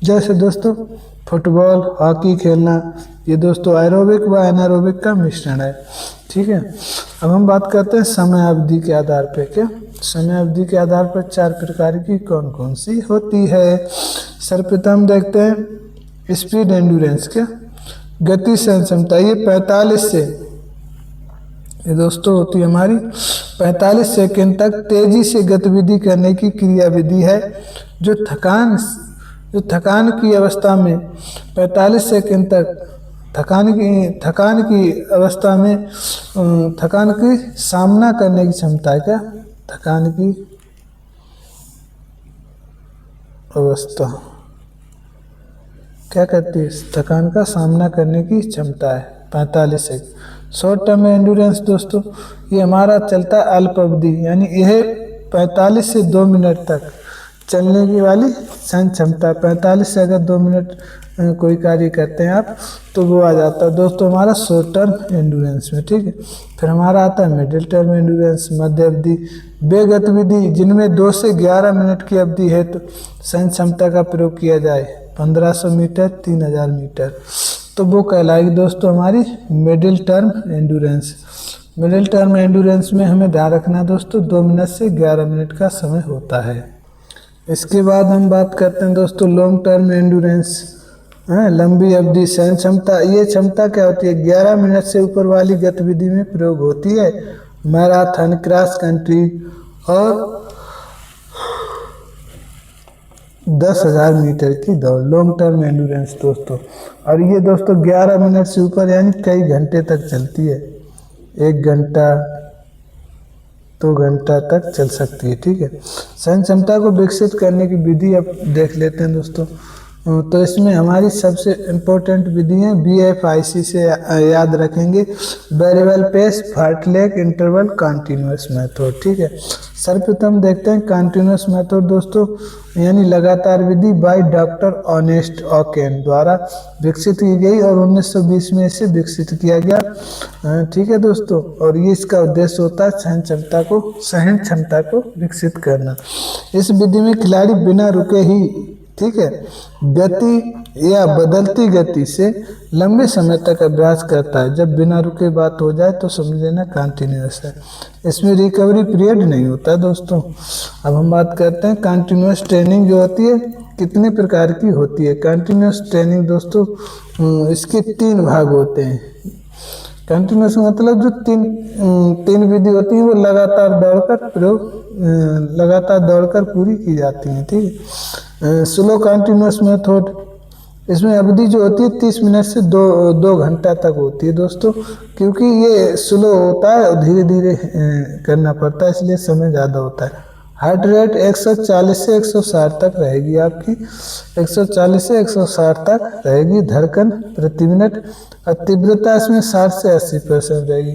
जैसे दोस्तों फुटबॉल, हॉकी खेलना, ये दोस्तों एरोबिक व एनारोबिक का मिश्रण है, ठीक है। अब हम बात करते हैं समय अवधि के आधार पे, क्या समय अवधि के आधार पर 4 प्रकार की कौन कौन सी होती है। सर्वप्रथम देखते हैं स्पीड एंड्योरेंस, क्या गति सहन क्षमता। ये 45 से, ये दोस्तों होती है हमारी 45 सेकंड तक तेजी से गतिविधि करने की क्रियाविधि है, जो थकान की अवस्था में 45 सेकंड तक थकान की अवस्था में थकान की सामना करने की क्षमता है। क्या? थकान की अवस्था क्या करती है? थकान का सामना करने की क्षमता है 45 सेकंड। शॉर्ट टर्म एंड्योरेंस दोस्तों, ये हमारा चलता है अल्प अवधि, यानी यह 45 से 2 मिनट तक चलने की वाली सहन क्षमता। 45 से अगर 2 मिनट कोई कार्य करते हैं आप, तो वो आ जाता है दोस्तों हमारा शॉर्ट टर्म एंड्योरेंस में। ठीक है, फिर हमारा आता है मिडिल टर्म एंड्योरेंस, मध्य अवधि। वे गतिविधि जिनमें 2 से 11 मिनट की अवधि है तो सहन क्षमता का प्रयोग किया जाए, 1500 मीटर, 3000 मीटर, तो वो कहलाएगी दोस्तों हमारी middle term endurance. Middle term endurance में हमें ध्यान रखना दोस्तों 2 मिनट से 11 मिनट का समय होता है। इसके बाद हम बात करते हैं दोस्तों लॉन्ग टर्म एंड्योरेंस, लंबी अवधि सहन क्षमता। ये क्षमता क्या होती है? 11 मिनट से ऊपर वाली गतिविधि में प्रयोग होती है। मैराथन, क्रॉस कंट्री और 10,000 मीटर की दौड़, लॉन्ग टर्म एंड्योरेंस दोस्तों। और ये दोस्तों 11 मिनट से ऊपर यानी कई घंटे तक चलती है, 1 घंटा 2 घंटा तक चल सकती है। ठीक है, सहन क्षमता को विकसित करने की विधि अब देख लेते हैं दोस्तों। तो इसमें हमारी सबसे इम्पोर्टेंट विधि है BFIC से याद रखेंगे, variable pace, fartlek interval, continuous method. ठीक है, सर्वप्रथम देखते हैं कंटिन्यूअस मेथड दोस्तों, यानी लगातार विधि बाय डॉक्टर ऑनेस्ट ऑकेन द्वारा विकसित की गई और 1920 में इसे विकसित किया गया। ठीक है दोस्तों, और ये इसका उद्देश्य होता है सहन क्षमता को विकसित करना। इस विधि में खिलाड़ी बिना रुके ही, ठीक है, गति या बदलती गति से लंबे समय तक अभ्यास करता है। जब बिना रुके बात हो जाए तो समझ लेना कंटिन्यूअस है। इसमें रिकवरी पीरियड नहीं होता दोस्तों। अब हम बात करते हैं कंटिन्यूअस ट्रेनिंग जो होती है कितने प्रकार की होती है। कंटिन्यूअस ट्रेनिंग दोस्तों इसके 3 भाग होते हैं। कंटिन्यूअस मतलब जो तीन विधि होती है वो लगातार दौड़कर पूरी की जाती हैं। ठीक है, स्लो कंटिन्यूअस मेथड, इसमें अवधि जो होती है 30 मिनट से 2 घंटा तक होती है दोस्तों, क्योंकि ये स्लो होता है और धीरे धीरे करना पड़ता है, इसलिए समय ज़्यादा होता है। हार्ट रेट 140 से 160 तक रहेगी आपकी, 140 से 160 तक रहेगी धड़कन प्रति मिनट, और तीव्रता इसमें 60 से 80% रहेगी।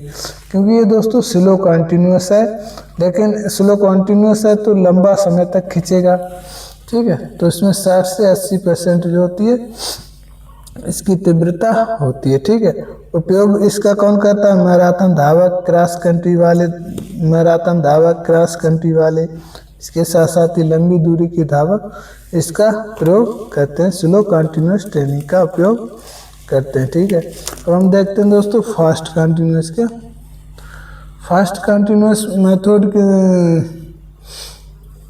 क्योंकि ये दोस्तों स्लो कंटिन्यूअस है, लेकिन स्लो कंटिन्यूअस है तो लंबा समय तक खींचेगा। ठीक है, तो इसमें 60 से 80% जो होती है इसकी तीव्रता होती है। ठीक है, उपयोग इसका कौन करता है? मैराथन धावक, क्रॉस कंट्री वाले, इसके साथ साथ ही लंबी दूरी के धावक इसका प्रयोग करते हैं, स्लो कंटिन्यूअस ट्रेनिंग का उपयोग करते हैं। ठीक है, अब हम देखते हैं दोस्तों फास्ट कंटिन्यूअस के। फास्ट कंटिन्यूअस मेथड के,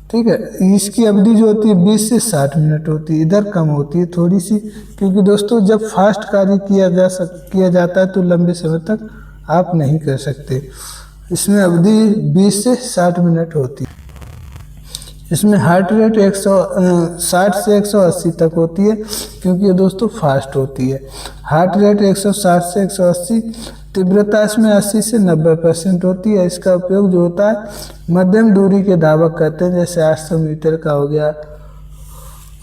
ठीक है, इसकी अवधि जो होती है 20 से 60 मिनट होती है, इधर कम होती है थोड़ी सी, क्योंकि दोस्तों जब फास्ट कार्य किया जाता है तो लंबे समय तक आप नहीं कर सकते। इसमें अवधि 20 से 60 मिनट होती है। इसमें हार्ट रेट 160 से 180 तक होती है, क्योंकि ये दोस्तों फास्ट होती है। हार्ट रेट 160 से 180, तीव्रता इसमें 80 से 90% होती है। इसका उपयोग जो होता है मध्यम दूरी के धावक करते हैं, जैसे 800 मीटर का हो गया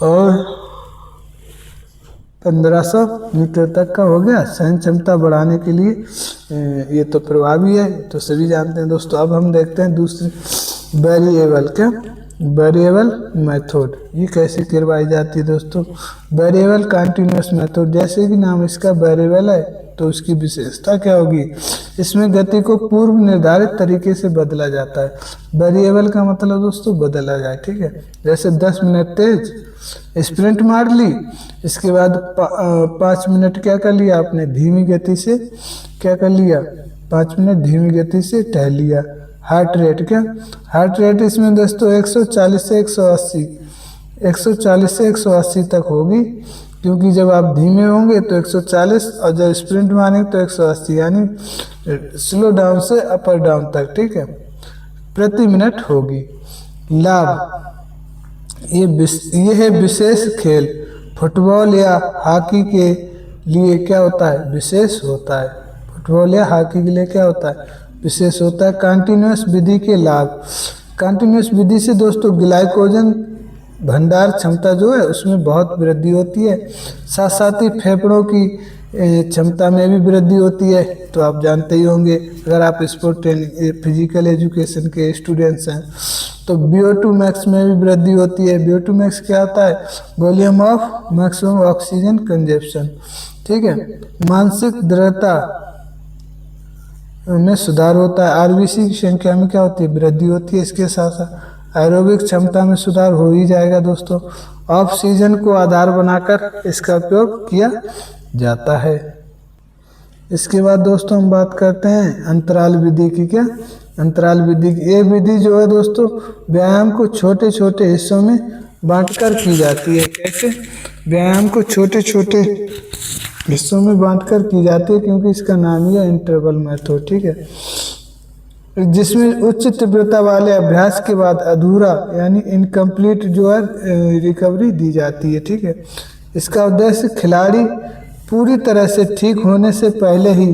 और 1500 मीटर तक का हो गया। सहन क्षमता बढ़ाने के लिए ये तो प्रभावी है, तो सभी जानते हैं दोस्तों। अब हम देखते हैं दूसरी वेरिएबल मेथड, ये कैसे करवाई जाती है दोस्तों। वेरिएबल कंटिन्यूअस मेथड, जैसे कि नाम इसका वेरिएबल है तो उसकी विशेषता क्या होगी? इसमें गति को पूर्व निर्धारित तरीके से बदला जाता है। वेरिएबल का मतलब दोस्तों बदला जाए। ठीक है, जैसे 10 मिनट तेज स्प्रिंट मार ली, इसके बाद 5 मिनट क्या कर लिया आपने, धीमी गति से क्या कर लिया, 5 मिनट धीमी गति से टहल लिया। हार्ट रेट इसमें दोस्तों 140 से 180 तक होगी, क्योंकि जब आप धीमे होंगे तो 140 और जब स्प्रिंट मारेंगे तो 180, यानी स्लो डाउन से अपर डाउन तक, ठीक है, प्रति मिनट होगी। लाभ, ये है विशेष खेल फुटबॉल या हॉकी के लिए क्या होता है, विशेष होता है। फुटबॉल या हॉकी के लिए क्या होता है, विशेष होता है। कंटिन्यूअस विधि के लाभ। कंटिन्यूअस विधि से दोस्तों ग्लाइकोजन भंडार क्षमता जो है उसमें बहुत वृद्धि होती है। साथ साथ ही फेफड़ों की क्षमता में भी वृद्धि होती है। तो आप जानते ही होंगे अगर आप स्पोर्ट ट्रेनिंग फिजिकल एजुकेशन के स्टूडेंट्स हैं तो VO2 मैक्स में भी वृद्धि होती है। VO2 मैक्स क्या होता है, volume of maximum oxygen consumption, ठीक है। मानसिक दृढ़ता में सुधार होता है। RBC की संख्या में क्या होती है, वृद्धि होती है। इसके साथ साथ एरोबिक क्षमता में सुधार हो ही जाएगा दोस्तों। ऑफ सीजन को आधार बनाकर इसका उपयोग किया जाता है। इसके बाद दोस्तों हम बात करते हैं अंतराल विधि की। क्या अंतराल विधि की, ये विधि जो है दोस्तों व्यायाम को छोटे छोटे हिस्सों में बांटकर की जाती है। कैसे, व्यायाम को छोटे छोटे हिस्सों में बांटकर की जाती है क्योंकि इसका नाम ही है इंटरवल मेथड, ठीक है। जिसमें उच्च तीव्रता वाले अभ्यास के बाद अधूरा यानी इनकम्प्लीट जो है रिकवरी दी जाती है, ठीक है। इसका उद्देश्य खिलाड़ी पूरी तरह से ठीक होने से पहले ही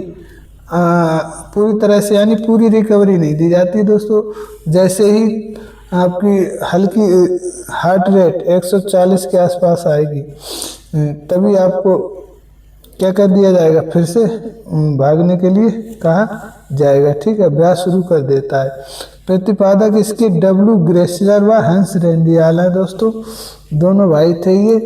पूरी तरह से यानी पूरी रिकवरी नहीं दी जाती दोस्तों। जैसे ही आपकी हल्की हार्ट रेट 140 के आसपास आएगी तभी आपको क्या कर दिया जाएगा, फिर से भागने के लिए कहा जाएगा, ठीक है। अभ्यास शुरू कर देता है। प्रतिपादक इसके W ग्रेसिलर व हंस रेंडियाल है दोस्तों, दोनों भाई थे ये।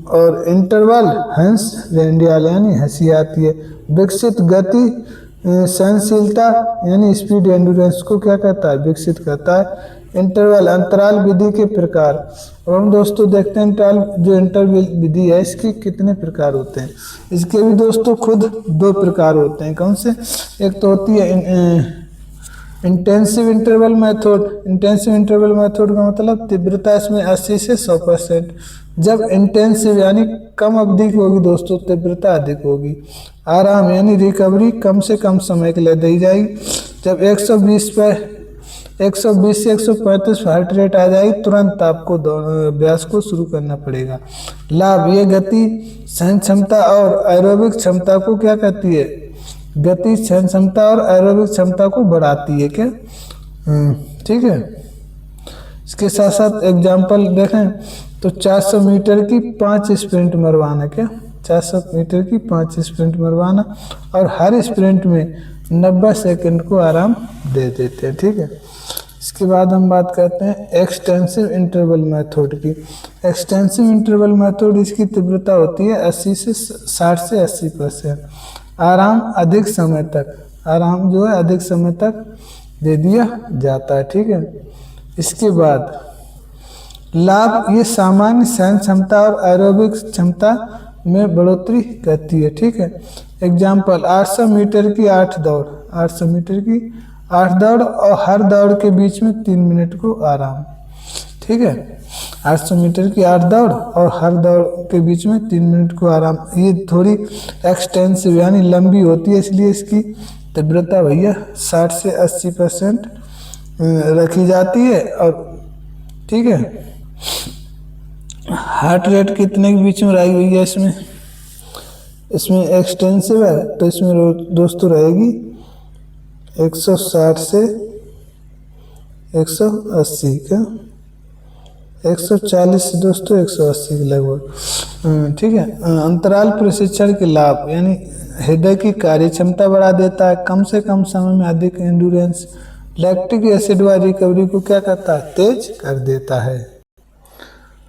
और इंटरवल हंस रेंडियाल यानी हंसी आती है। विकसित गति सहनशीलता यानी स्पीड एंडुरेंस को क्या करता है, विकसित करता है। इंटरवल अंतराल विधि के प्रकार। और हम दोस्तों देखते हैं इंटरवल विधि है इसके कितने प्रकार होते हैं। इसके भी दोस्तों खुद 2 प्रकार होते हैं। कौन से, एक तो होती है intensive interval method. Intensive interval method का मतलब तीव्रता इसमें 80 से 100%। जब इंटेंसिव यानी कम अवधि की होगी दोस्तों तीव्रता अधिक होगी। आराम यानी रिकवरी कम से कम समय के लिए दी जाएगी। जब 120 से 135 हार्ट रेट आ जाएगी तुरंत आपको अभ्यास को शुरू करना पड़ेगा। लाभ, ये गति सहन क्षमता और एरोबिक क्षमता को क्या करती है, गति सहन क्षमता और एरोबिक क्षमता को बढ़ाती है। क्या ठीक है। इसके साथ साथ एग्जाम्पल देखें तो 400 मीटर की 5 स्प्रिंट मरवाना। क्या 400 मीटर की 5 स्प्रिंट मरवाना और हर स्प्रिंट में 90 सेकंड को आराम दे देते हैं, ठीक है। इसके बाद हम बात करते हैं एक्सटेंसिव इंटरवल मेथड की। एक्सटेंसिव इंटरवल मेथड इसकी तीव्रता होती है 80 से 60 से 80%। आराम अधिक समय तक, आराम जो है अधिक समय तक दे दिया जाता है, ठीक है। इसके बाद लाभ, ये सामान्य सहन क्षमता और एरोबिक क्षमता में बढ़ोतरी करती है, ठीक है। एग्जाम्पल 800 मीटर की 8 दौड़, 800 मीटर की 8 दौड़ और हर दौड़ के बीच में 3 मिनट को आराम, ठीक है। 800 मीटर की 8 दौड़ और हर दौड़ के बीच में 3 मिनट को आराम। ये थोड़ी एक्सटेंसिव यानी लंबी होती है इसलिए इसकी तीव्रता भैया 60 से 80% रखी जाती है। और ठीक है, हार्ट रेट कितने के बीच में रही हुई है इसमें एक्सटेंसिव है तो इसमें दोस्तों रहेगी 160 से 180 का 140 से दोस्तों 180 के लगभग, ठीक है। अंतराल प्रशिक्षण के लाभ यानी हृदय की कार्य क्षमता बढ़ा देता है, कम से कम समय में अधिक एंडुरेंस। लैक्टिक एसिड व रिकवरी को क्या करता है, तेज कर देता है।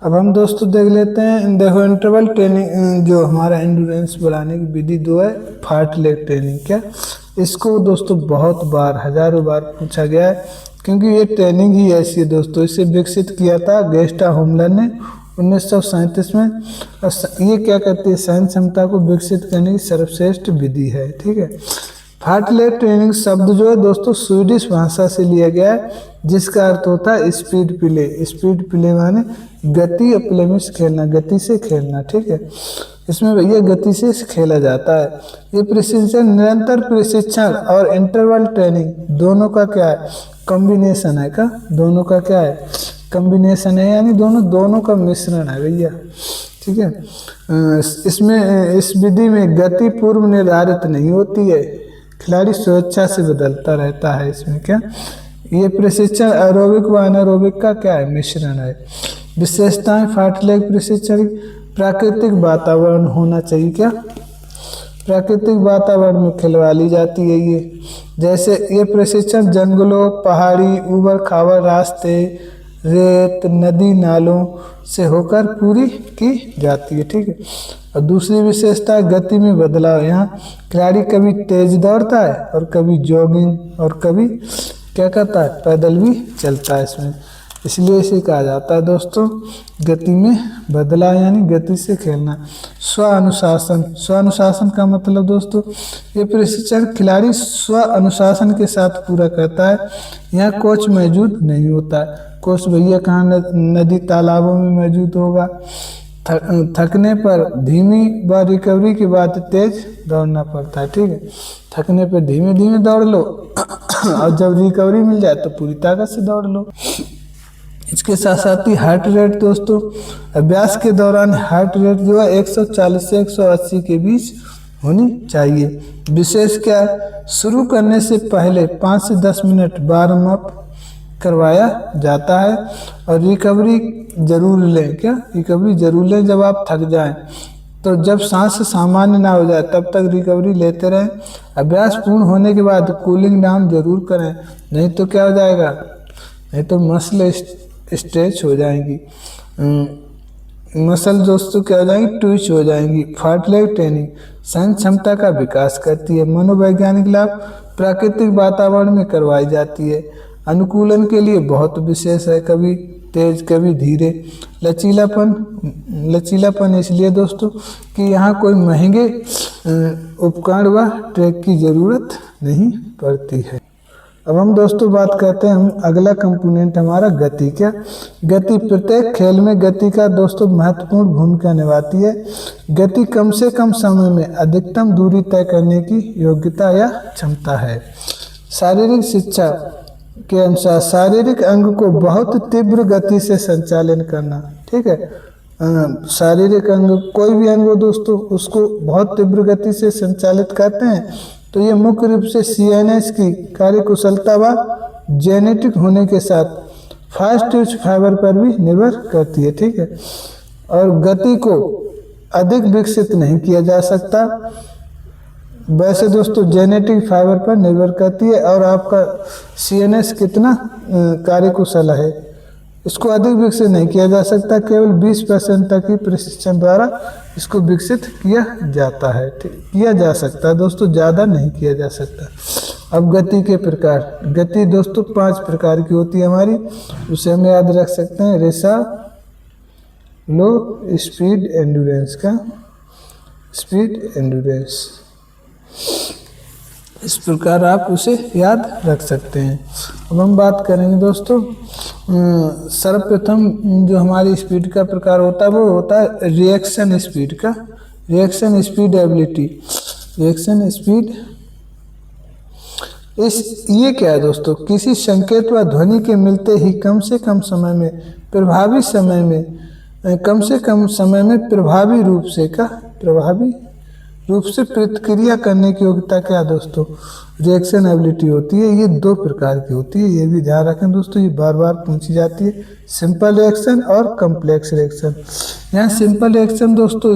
अब हम दोस्तों देख लेते हैं, देखो इंटरवल ट्रेनिंग जो हमारा एंडुरेंस बढ़ाने की विधि 2 है, फार्टलेग ट्रेनिंग। क्या इसको दोस्तों बहुत बार हजारों बार पूछा गया है क्योंकि ये ट्रेनिंग ही ऐसी है दोस्तों। इसे विकसित किया था गेस्टा होमलर ने 1937 में। और ये क्या करती है, सहन क्षमता को विकसित करने की सर्वश्रेष्ठ विधि है, ठीक है। फार्टलेग ट्रेनिंग शब्द जो है दोस्तों स्वीडिश भाषा से लिया गया है जिसका अर्थ होता है स्पीड प्ले। स्पीड प्ले माने गति और प्ले में खेलना, गति से खेलना, ठीक है। इसमें भैया गति से खेला जाता है। ये प्रशिक्षण निरंतर प्रशिक्षण और इंटरवल ट्रेनिंग दोनों का क्या है, कॉम्बिनेशन है। का दोनों का क्या है, कॉम्बिनेशन है यानी दोनों का मिश्रण है भैया, ठीक है। इसमें इस विधि में गति पूर्व निर्धारित नहीं होती है, खिलाड़ी स्वेच्छा से बदलता रहता है। इसमें क्या, ये प्रशिक्षण एरोबिक व अनारोबिक का क्या है, मिश्रण है। विशेषताएं फार्टलेग प्रशिक्षण, प्राकृतिक वातावरण होना चाहिए, क्या प्राकृतिक वातावरण में खिलवा ली जाती है ये। जैसे ये प्रशिक्षण जंगलों, पहाड़ी, ऊबड़ खाबड़ रास्ते, रेत, नदी नालों से होकर पूरी की जाती है, ठीक है। और दूसरी विशेषता गति में बदलाव, यहाँ खिलाड़ी कभी तेज दौड़ता है और कभी जॉगिंग और कभी क्या करता है, पैदल भी चलता है इसमें, इसलिए इसे कहा जाता है दोस्तों गति में बदलाव, यानी गति से खेलना। स्व अनुशासन, स्व अनुशासन का मतलब दोस्तों ये प्रशिक्षण खिलाड़ी स्व अनुशासन के साथ पूरा करता है। यहाँ कोच मौजूद नहीं होता है, कोच भैया कहाँ नदी तालाबों में मौजूद होगा। थकने पर धीमी व रिकवरी के बाद तेज दौड़ना पड़ता है, ठीक है। थकने पर धीमे धीमे दौड़ लो और जब रिकवरी मिल जाए तो पूरी ताकत से दौड़ लो। इसके साथ साथ ही हार्ट रेट दोस्तों, अभ्यास के दौरान हार्ट रेट जो है 140 से 180 के बीच होनी चाहिए। विशेष क्या है, शुरू करने से पहले 5 से 10 मिनट वार्म अप करवाया जाता है और रिकवरी जरूर लें, क्या रिकवरी जरूर लें जब आप थक जाएं। तो जब सांस सामान्य ना हो जाए तब तक रिकवरी लेते रहें। अभ्यास पूर्ण होने के बाद कूलिंग डाउन जरूर करें, नहीं तो क्या हो जाएगा, नहीं तो मसल स्ट्रेच हो जाएंगी, मसल दोस्तों क्या हो जाएंगी, ट्विच हो जाएंगी। फार्टलेग ट्रेनिंग सहन क्षमता का विकास करती है। मनोवैज्ञानिक लाभ प्राकृतिक वातावरण में करवाई जाती है। अनुकूलन के लिए बहुत विशेष है, कभी तेज कभी धीरे। लचीलापन इसलिए दोस्तों कि यहाँ कोई महंगे उपकरण व ट्रैक की ज़रूरत नहीं पड़ती है। अब हम दोस्तों बात करते हैं, हम अगला कंपोनेंट हमारा गति, क्या गति प्रत्येक खेल में गति का दोस्तों महत्वपूर्ण भूमिका निभाती है। गति कम से कम समय में अधिकतम दूरी तय करने की योग्यता या क्षमता है। शारीरिक शिक्षा के अनुसार शारीरिक अंग को बहुत तीव्र गति से संचालन करना, ठीक है। शारीरिक अंग कोई भी अंग हो दोस्तों उसको बहुत तीव्र गति से संचालित करते हैं, तो ये मुख्य रूप से CNS की कार्यकुशलता व जेनेटिक होने के साथ फास्ट ट्विच फाइबर पर भी निर्भर करती है, ठीक है। और गति को अधिक विकसित नहीं किया जा सकता, वैसे दोस्तों जेनेटिक फाइबर पर निर्भर करती है। और आपका CNS कितना कार्यकुशल है, इसको अधिक विकसित नहीं किया जा सकता, केवल 20% तक ही प्रशिक्षण द्वारा इसको विकसित किया जाता है, किया जा सकता है दोस्तों, ज़्यादा नहीं किया जा सकता। अब गति के प्रकार, गति दोस्तों 5 प्रकार की होती है हमारी, उसे हम याद रख सकते हैं। रेसा, लो स्पीड एंडुरेंस का स्पीड एंडुरेंस, इस प्रकार आप उसे याद रख सकते हैं। अब हम बात करेंगे दोस्तों, सर्वप्रथम जो हमारी स्पीड का प्रकार होता है वो होता है रिएक्शन स्पीड का, reaction speed ability, reaction speed. ये क्या है दोस्तों, किसी संकेत व ध्वनि के मिलते ही कम से कम समय में प्रभावी रूप से प्रतिक्रिया करने की योग्यता क्या दोस्तों, रिएक्शन एबिलिटी होती है। ये 2 प्रकार की होती है, ये भी ध्यान रखें दोस्तों, ये बार बार पूछी जाती है, सिंपल रिएक्शन और कम्प्लेक्स रिएक्शन। यहाँ सिंपल रिएक्शन दोस्तों,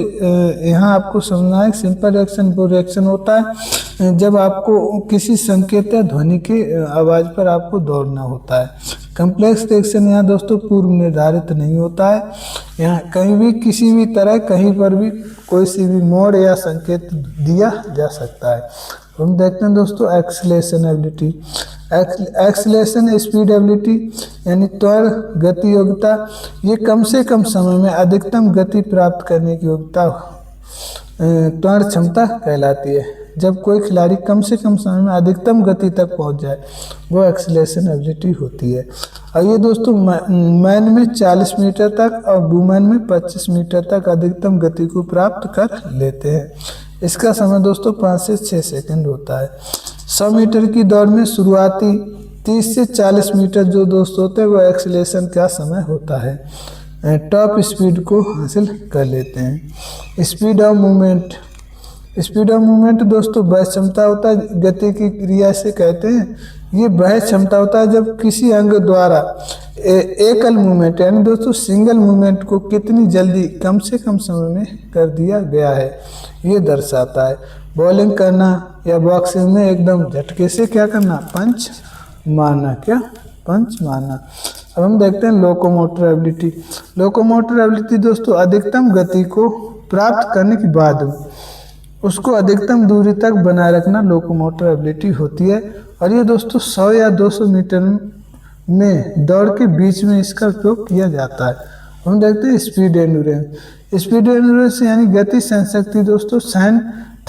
यहाँ आपको समझना है, सिंपल रिएक्शन वो रिएक्शन होता है जब आपको किसी संकेत या ध्वनि की आवाज़ पर आपको दौड़ना होता है। कम्प्लेक्स रिएक्शन यहाँ दोस्तों पूर्व निर्धारित नहीं होता है, यहाँ कहीं भी किसी भी तरह कहीं पर भी कोई सी भी मोड या संकेत दिया जा सकता है। हम देखते हैं दोस्तों acceleration ability, acceleration speed ability यानी त्वरण गति योग्यता, ये कम से कम समय में अधिकतम गति प्राप्त करने की योग्यता त्वरण क्षमता कहलाती है। जब कोई खिलाड़ी कम से कम समय में अधिकतम गति तक पहुंच जाए वो एक्सेलेरेशन एबिलिटी होती है। और ये दोस्तों मैन में 40 मीटर तक और वुमेन में 25 मीटर तक अधिकतम गति को प्राप्त कर लेते हैं। इसका समय दोस्तों 5 से 6 सेकंड होता है। 100 मीटर की दौड़ में शुरुआती 30 से 40 मीटर जो दोस्त होते हैं वो एक्सेलेरेशन का समय होता है। टॉप स्पीड को हासिल कर लेते हैं। Speed of movement, speed of movement दोस्तों वह क्षमता होता है, गति की क्रिया से कहते हैं। ये वह क्षमता होता है जब किसी अंग द्वारा एकल मूवमेंट यानी दोस्तों सिंगल मूवमेंट को कितनी जल्दी कम से कम समय में कर दिया गया है, ये दर्शाता है। बॉलिंग करना या बॉक्सिंग में एकदम झटके से क्या करना, पंच मारना, क्या पंच मारना। अब हम देखते हैं लोकोमोटर एबिलिटी। लोकोमोटर एबिलिटी दोस्तों अधिकतम गति को प्राप्त करने के बाद उसको अधिकतम दूरी तक बनाए रखना लोकोमोटर एबिलिटी होती है। और ये दोस्तों 100 या 200 मीटर में दौड़ के बीच में इसका उपयोग किया जाता है। हम देखते हैं स्पीड एंड्योरेंस। स्पीड एंड्योरेंस यानी गति सहन शक्ति दोस्तों, सहन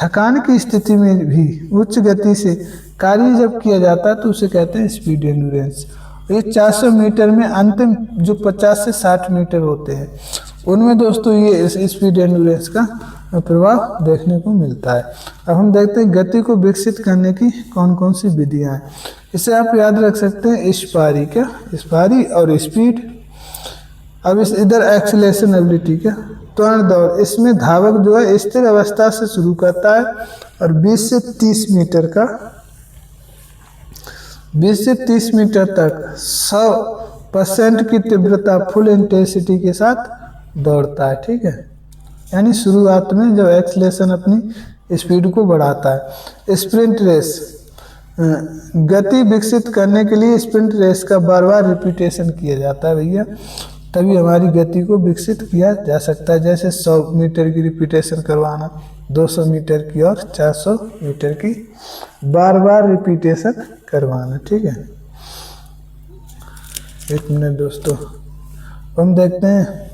थकान की स्थिति में भी उच्च गति से कार्य जब किया जाता है तो उसे कहते हैं स्पीड एंड्योरेंस। ये 400 मीटर में अंतिम जो 50 से 60 मीटर होते हैं उनमें दोस्तों ये स्पीड एंड्योरेंस का प्रभाव देखने को मिलता है। अब हम देखते हैं गति को विकसित करने की कौन कौन सी विधियां हैं। इसे आप याद रख सकते हैं स्पारी, क्या स्पारी और स्पीड। अब इस इधर एक्सीलरेशन एबिलिटी, क्या त्वरण दौड़। इसमें धावक जो है स्थिर अवस्था से शुरू करता है और 20 से 30 मीटर का 20 से 30 मीटर तक 100% की तीव्रता फुल इंटेंसिटी के साथ दौड़ता है, ठीक है। यानी शुरुआत में जब एक्सीलरेशन अपनी स्पीड को बढ़ाता है। स्प्रिंट रेस, गति विकसित करने के लिए स्प्रिंट रेस का बार बार रिपीटेशन किया जाता है भैया, तभी हमारी गति को विकसित किया जा सकता है। जैसे 100 मीटर की रिपीटेशन करवाना, 200 मीटर की और 400 मीटर की बार बार रिपीटेशन करवाना, ठीक है। एक मिनट दोस्तों, हम देखते हैं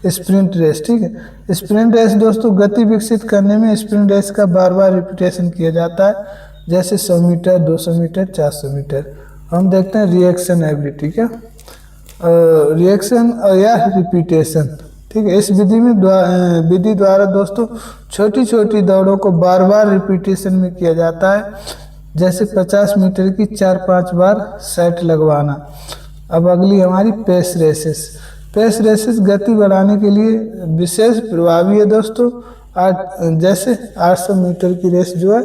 स्प्रिंट रेस, ठीक है। स्प्रिंट रेस दोस्तों गति विकसित करने में स्प्रिंट रेस का बार बार रिपीटेशन किया जाता है, जैसे 100 मीटर, 200 मीटर, 400 मीटर। हम देखते हैं रिएक्शन एबिलिटी, क्या रिएक्शन या रिपीटेशन, ठीक है। इस विधि द्वारा दोस्तों छोटी छोटी दौड़ों को बार बार रिपीटेशन में किया जाता है, जैसे 50 मीटर की 4-5 बार सेट लगवाना। अब अगली हमारी पेस रेसेस। पेस रेसेस गति बढ़ाने के लिए विशेष प्रभावी है दोस्तों। जैसे 800 मीटर की रेस जो है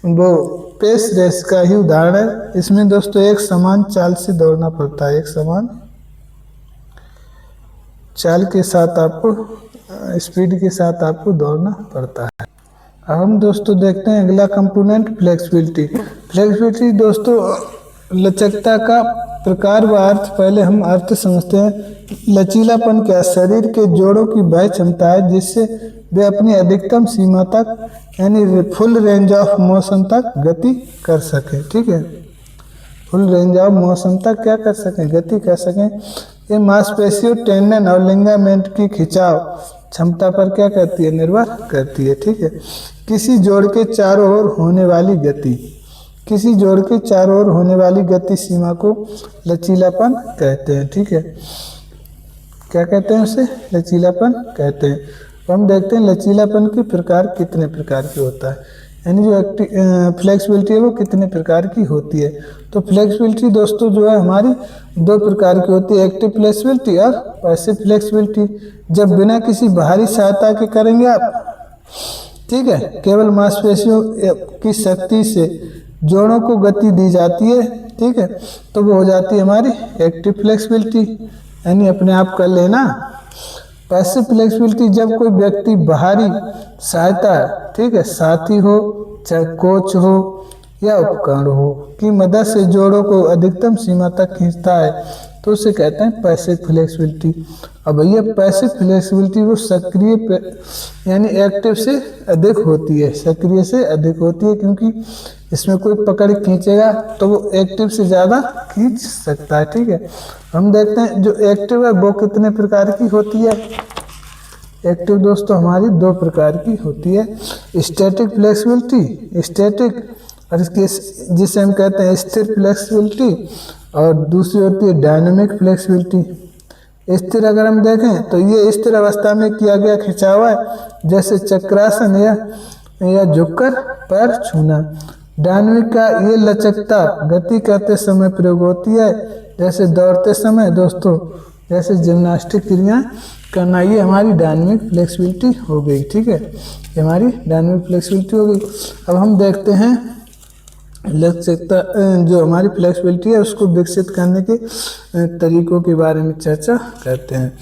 वो पेस रेस का ही उदाहरण है। इसमें दोस्तों एक समान चाल से दौड़ना पड़ता है, एक समान चाल के साथ आपको स्पीड के साथ आपको दौड़ना पड़ता है। अब हम दोस्तों देखते हैं अगला कंपोनेंट फ्लेक्सिबिलिटी। फ्लेक्सिबिलिटी दोस्तों लचकता का प्रकार व अर्थ। पहले हम अर्थ समझते हैं। लचीलापन क्या, शरीर के जोड़ों की वह क्षमता है जिससे वे अपनी अधिकतम सीमा तक यानी फुल रेंज ऑफ मोशन तक गति कर सकें, ठीक है। फुल रेंज ऑफ मोशन तक क्या कर सकें, गति कर सकें। ये मांसपेशियों, टेंडन और लिगामेंट की खिंचाव क्षमता पर क्या करती है, निर्भर करती है, ठीक है। किसी जोड़ के चारों ओर होने वाली गति, किसी जोड़ के चारों ओर होने वाली गति सीमा को लचीलापन कहते हैं, ठीक है। क्या कहते हैं उसे, लचीलापन कहते हैं। तो हम देखते हैं लचीलापन के प्रकार कितने प्रकार के होता है, यानी जो फ्लेक्सिबिलिटी है वो कितने प्रकार की होती है। तो फ्लेक्सिबिलिटी दोस्तों जो है हमारी 2 प्रकार की होती है, एक्टिव फ्लेक्सिबिलिटी और पैसिव फ्लेक्सिबिलिटी। जब बिना किसी बाहरी सहायता के करेंगे आप, ठीक है, केवल मांसपेशियों की शक्ति से जोड़ों को गति दी जाती है, ठीक है, तो वो हो जाती है हमारी एक्टिव फ्लेक्सिबिलिटी, यानी अपने आप कर लेना। पैसिव फ्लेक्सिबिलिटी जब कोई व्यक्ति बाहरी सहायता, ठीक है, साथी हो चाहे कोच हो या उपकरण हो की मदद से जोड़ों को अधिकतम सीमा तक खींचता है, तो उसे कहते हैं पैसिव फ्लेक्सिबिलिटी। अब भैया पैसिव फ्लेक्सिबिलिटी वो सक्रिय यानी एक्टिव से अधिक होती है, सक्रिय से अधिक होती है, क्योंकि इसमें कोई पकड़ खींचेगा तो वो एक्टिव से ज़्यादा खींच सकता है, ठीक है। हम देखते हैं जो एक्टिव है वो कितने प्रकार की होती है। एक्टिव दोस्तों हमारी 2 प्रकार की होती है, स्टैटिक फ्लेक्सिबिलिटी, स्टैटिक, और इसके जिसे हम कहते हैं स्थिर फ्लेक्सिबिलिटी, और दूसरी होती है डायनामिक फ्लेक्सिबिलिटी। स्थिर अगर हम देखें तो ये स्थिर अवस्था में किया गया खिंचाव है, जैसे चक्रासन या झुककर पैर छूना। डायनामिक का ये लचकता गति करते समय प्रयोग होती है, जैसे दौड़ते समय दोस्तों जैसे जिम्नास्टिक क्रियाएं करना, ये हमारी डायनामिक फ्लेक्सिबिलिटी हो गई। ठीक है, ये हमारी डायनामिक फ्लेक्सिबिलिटी हो गई। अब हम देखते हैं लचकता, जो हमारी फ्लेक्सिबिलिटी है उसको विकसित करने के तरीकों के बारे में चर्चा करते हैं।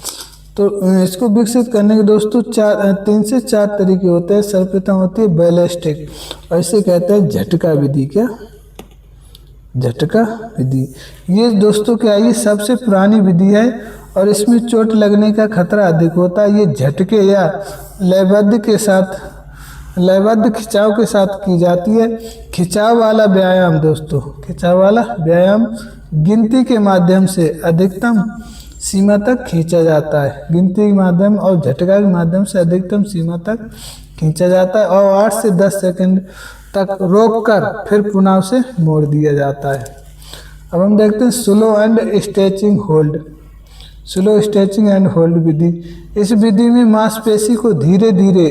तो इसको विकसित करने के दोस्तों 3 से 4 तरीके होते हैं। सर्वप्रथम होती है बैलिस्टिक, और इसे कहते हैं झटका विधि। क्या? झटका विधि। ये दोस्तों क्या, ये सबसे पुरानी विधि है और इसमें चोट लगने का खतरा अधिक होता है। ये झटके या लयबद्ध खिंचाव के साथ की जाती है। खिंचाव वाला व्यायाम दोस्तों, खिंचाव वाला व्यायाम गिनती के माध्यम से अधिकतम सीमा तक खींचा जाता है। गिनती के माध्यम और झटका के माध्यम से अधिकतम सीमा तक खींचा जाता है और 8 से 10 सेकंड तक रोककर फिर पुनः उसे मोड़ दिया जाता है। अब हम देखते हैं slow and stretching hold. Slow stretching and hold विधि। इस विधि में मांसपेशी को धीरे धीरे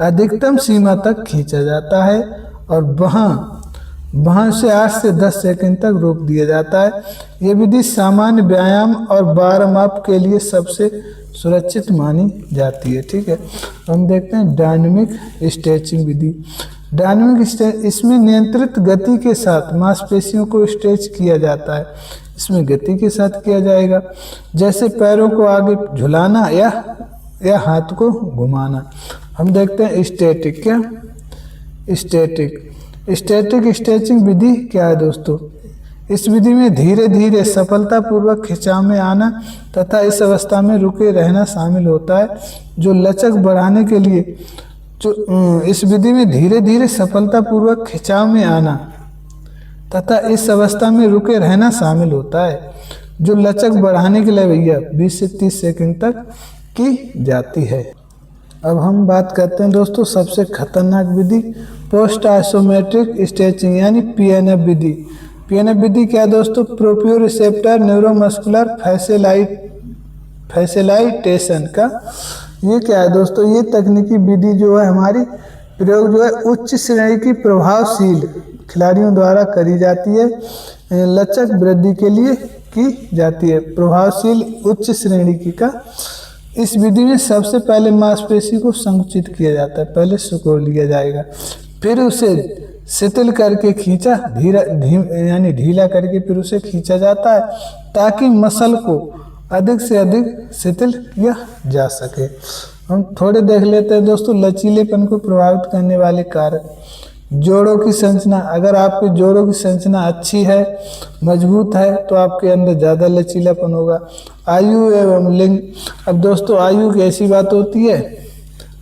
अधिकतम सीमा तक खींचा जाता है और वहाँ से 8 से 10 सेकंड तक रोक दिया जाता है। यह विधि सामान्य व्यायाम और वार्म अप के लिए सबसे सुरक्षित मानी जाती है। ठीक है, हम देखते हैं डायनामिक स्ट्रेचिंग विधि। डायनामिक स्ट्रेच, इसमें नियंत्रित गति के साथ मांसपेशियों को स्ट्रेच किया जाता है। इसमें गति के साथ किया जाएगा, जैसे पैरों को आगे झुलाना या हाथ को घुमाना। हम देखते हैं स्टैटिक। क्या? स्टैटिक स्ट्रेचिंग विधि क्या है दोस्तों? इस विधि में धीरे धीरे सफलतापूर्वक खिंचाव में आना तथा इस अवस्था में रुके रहना शामिल होता है। जो लचक बढ़ाने के लिए इस विधि में धीरे धीरे सफलतापूर्वक खिंचाव में आना तथा इस अवस्था में रुके रहना शामिल होता है, जो लचक बढ़ाने के लिए भैया 20 से 30 सेकंड तक की जाती है। अब हम बात करते हैं दोस्तों सबसे खतरनाक विधि, पोस्ट आइसोमेट्रिक स्ट्रेचिंग यानी पीएनएफ विधि। पीएनएफ विधि क्या है दोस्तों? प्रोप्रियोरिसेप्टर न्यूरोमस्कुलर फैसिलाइटेशन का। ये क्या है दोस्तों? ये तकनीकी विधि जो है हमारी प्रयोग जो है उच्च श्रेणी की प्रभावशील खिलाड़ियों द्वारा करी जाती है, लचक वृद्धि के लिए की जाती है। प्रभावशील उच्च श्रेणी की का। इस विधि में सबसे पहले मांसपेशी को संकुचित किया जाता है, पहले सिकोड़ लिया जाएगा, फिर उसे शिथिल करके खींचा यानी ढीला करके फिर उसे खींचा जाता है ताकि मसल को अधिक से अधिक शिथिल किया जा सके। हम थोड़े देख लेते हैं दोस्तों लचीलेपन को प्रभावित करने वाले कारक। जोड़ों की संरचना, अगर आपके जोड़ों की संरचना अच्छी है, मजबूत है, तो आपके अंदर ज़्यादा लचीलापन होगा। आयु एवं लिंग। अब दोस्तों आयु की ऐसी बात होती है,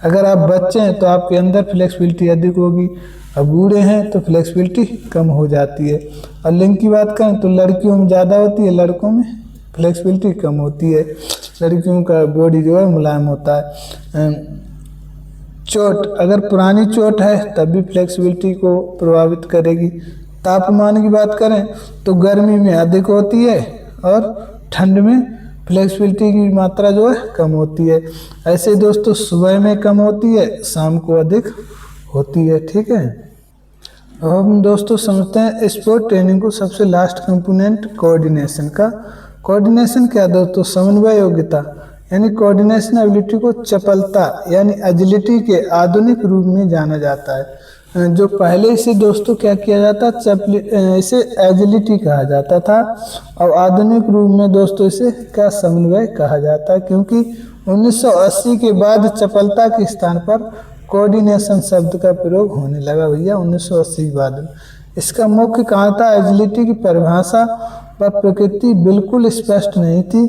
अगर आप बच्चे हैं तो आपके अंदर फ्लेक्सिबिलिटी अधिक होगी, अब बूढ़े हैं तो फ्लेक्सिबिलिटी कम हो जाती है। और लिंग की बात करें तो लड़कियों में ज़्यादा होती है, लड़कों में फ्लेक्सिबिलिटी कम होती है। लड़कियों का बॉडी जो है मुलायम होता है। चोट, अगर पुरानी चोट है तब भी फ्लेक्सिबिलिटी को प्रभावित करेगी। तापमान की बात करें तो गर्मी में अधिक होती है और ठंड में फ्लेक्सिबिलिटी की मात्रा जो है कम होती है। ऐसे दोस्तों सुबह में कम होती है, शाम को अधिक होती है। ठीक है, अब हम दोस्तों समझते हैं स्पोर्ट ट्रेनिंग को सबसे लास्ट कंपोनेंट कोऑर्डिनेशन का। कोऑर्डिनेशन क्या दोस्तों? समन्वय योग्यता यानी कोऑर्डिनेशन एबिलिटी को चपलता यानी एजिलिटी के आधुनिक रूप में जाना जाता है। जो पहले से दोस्तों क्या किया जाता, इसे एजिलिटी कहा जाता था और आधुनिक रूप में दोस्तों इसे क्या समन्वय कहा जाता है, क्योंकि 1980 के बाद चपलता के स्थान पर कोऑर्डिनेशन शब्द का प्रयोग होने लगा भैया 1980 के बाद। इसका मुख्य कारण था एजिलिटी की परिभाषा व प्रकृति बिल्कुल स्पष्ट नहीं थी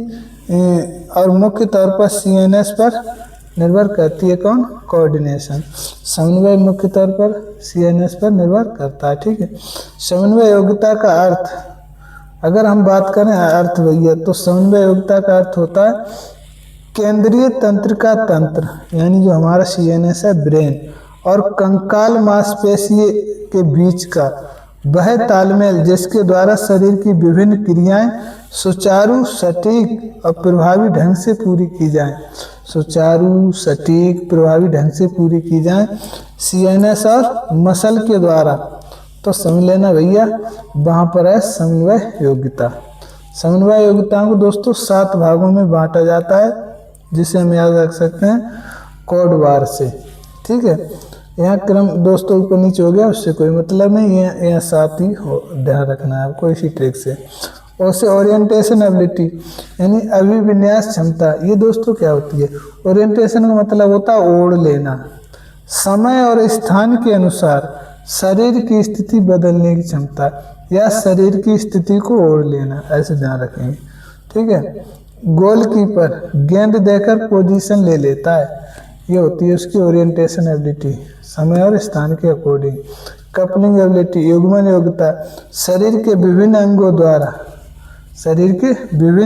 और मुख्य तौर पर CNS पर निर्भर करती है। कौन? कोऑर्डिनेशन। समन्वय मुख्य तौर पर CNS पर निर्भर करता है। ठीक है, समन्वय योग्यता का अर्थ, अगर हम बात करें अर्थ भैया, तो समन्वय योग्यता का अर्थ होता है केंद्रीय तंत्रिका तंत्र यानी जो हमारा CNS है, ब्रेन और कंकाल मांसपेशी के बीच का वह तालमेल जिसके द्वारा शरीर की विभिन्न क्रियाएं सुचारू, सटीक और प्रभावी ढंग से पूरी की जाएं। सुचारू, सटीक, प्रभावी ढंग से पूरी की जाएं CNS और मसल के द्वारा। तो समझ लेना भैया वहाँ पर है समन्वय योग्यता। समन्वय योग्यताओं को दोस्तों 7 भागों में बांटा जाता है, जिसे हम याद रख सकते हैं कोड वार से। ठीक है, यहाँ क्रम दोस्तों ऊपर नीचे हो गया, उससे कोई मतलब नहीं है, यहाँ 7 ही ध्यान रखना है आपको इसी ट्रिक से। और से ओरिएंटेशन एबिलिटी यानी अभिविन्यास क्षमता, ये दोस्तों क्या होती है? ओरिएंटेशन का मतलब होता है ओढ़ लेना, समय और स्थान के अनुसार शरीर की स्थिति बदलने की क्षमता या शरीर की स्थिति को ओढ़ लेना, ऐसे ध्यान रखेंगे। ठीक है, गोलकीपर गेंद देकर पोजीशन ले लेता है, ये होती है उसकी ओरिएंटेशन एबिलिटी, समय और स्थान के अकॉर्डिंग। कपलिंग एबिलिटी युग्मन योग्यता, शरीर के विभिन्न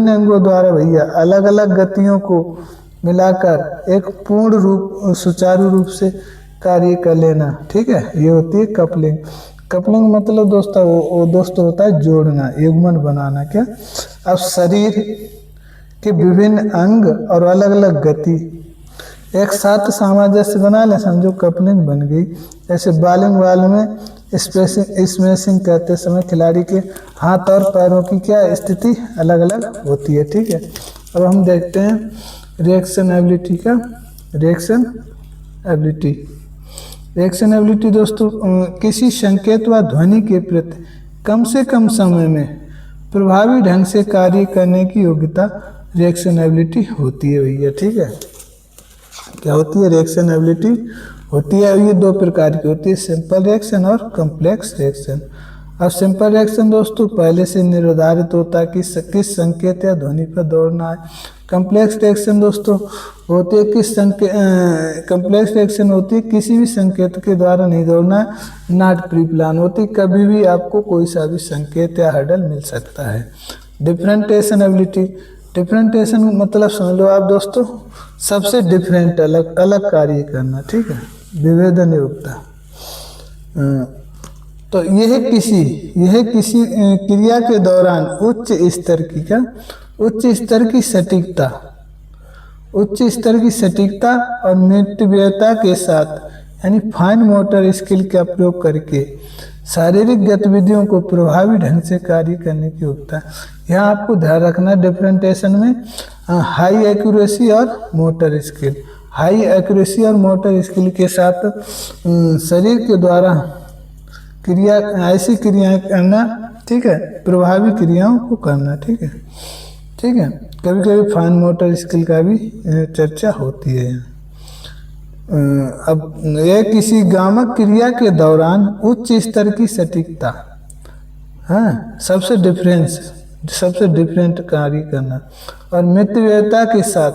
अंगों द्वारा भैया अलग अलग गतियों को मिलाकर एक पूर्ण रूप सुचारू रूप से कार्य कर लेना। ठीक है, ये होती है कपलिंग। कपलिंग मतलब दोस्तों होता है जोड़ना, युग्मन बनाना। क्या? अब शरीर के विभिन्न अंग और अलग अलग गति एक साथ सामंजस्य बना ले, समझो कपलिंग बन गई। जैसे बॉलिंग बॉल में स्मैशिंग करते समय खिलाड़ी के हाथ और पैरों की क्या स्थिति अलग अलग होती है। ठीक है, अब हम देखते हैं रिएक्शन एबिलिटी का। रिएक्शन एबिलिटी दोस्तों किसी संकेत व ध्वनि के प्रति कम से कम समय में प्रभावी ढंग से कार्य करने की योग्यता रिएक्शन एबिलिटी होती है भैया। ठीक है, क्या होती है? रिएक्शन एबिलिटी होती है। ये 2 प्रकार की होती है, सिंपल रिएक्शन और कॉम्प्लेक्स रिएक्शन। अब सिंपल रिएक्शन दोस्तों पहले से निर्धारित होता है कि किस संकेत या ध्वनि पर दौड़ना है। कॉम्प्लेक्स रिएक्शन दोस्तों होती है कॉम्प्लेक्स रिएक्शन होती है किसी भी संकेत के द्वारा नहीं दौड़ना है, नॉट प्री प्लान होती, कभी भी आपको कोई सा भी संकेत या हर्डल मिल सकता है। डिफरेंटेशन एबिलिटी, डिफरेंटेशन मतलब समझ लो आप दोस्तों सबसे डिफरेंट अलग कार्य करना। ठीक है, विभेदन योग्यता, तो यह किसी क्रिया के दौरान उच्च स्तर की सटीकता और मितव्ययता के साथ यानी फाइन मोटर स्किल का प्रयोग करके शारीरिक गतिविधियों को प्रभावी ढंग से कार्य करने की योग्यता। यहाँ आपको ध्यान रखना डिफरेंटेशन में हाई एक्यूरेसी और मोटर स्किल। हाई एक्यूरेसी और मोटर स्किल के साथ शरीर के द्वारा ऐसी क्रियाएं करना। ठीक है, प्रभावी क्रियाओं को करना। ठीक है, कभी कभी फाइन मोटर स्किल का भी चर्चा होती है। अब यह किसी गामक क्रिया के दौरान उच्च स्तर की सटीकता, सबसे डिफरेंट कार्य करना और मितव्ययता के साथ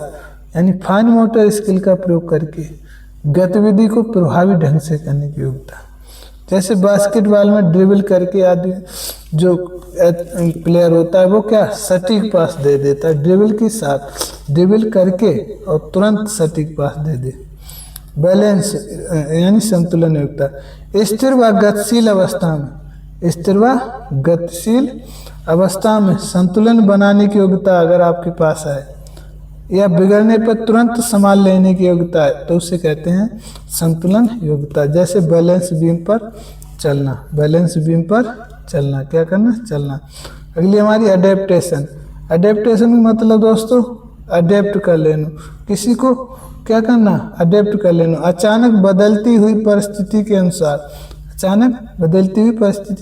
यानी फाइन मोटर स्किल का प्रयोग करके गतिविधि को प्रभावी ढंग से करने की योग्यता। जैसे बास्केटबॉल में ड्रिबल करके आदमी जो प्लेयर होता है वो क्या सटीक पास दे देता है, ड्रिबल करके और तुरंत सटीक पास दे दे। बैलेंस यानी संतुलन योग्यता, स्थिर व गतिशील अवस्था में संतुलन बनाने की योग्यता अगर आपके पास है या बिगड़ने पर तुरंत संभाल लेने की योग्यता है तो उसे कहते हैं संतुलन योग्यता। जैसे बैलेंस बीम पर चलना, क्या करना? चलना। अगली हमारी अडेप्टेशन का मतलब दोस्तों अडेप्ट कर लेना, किसी को क्या करना? अडेप्ट कर लेना। अचानक बदलती हुई परिस्थिति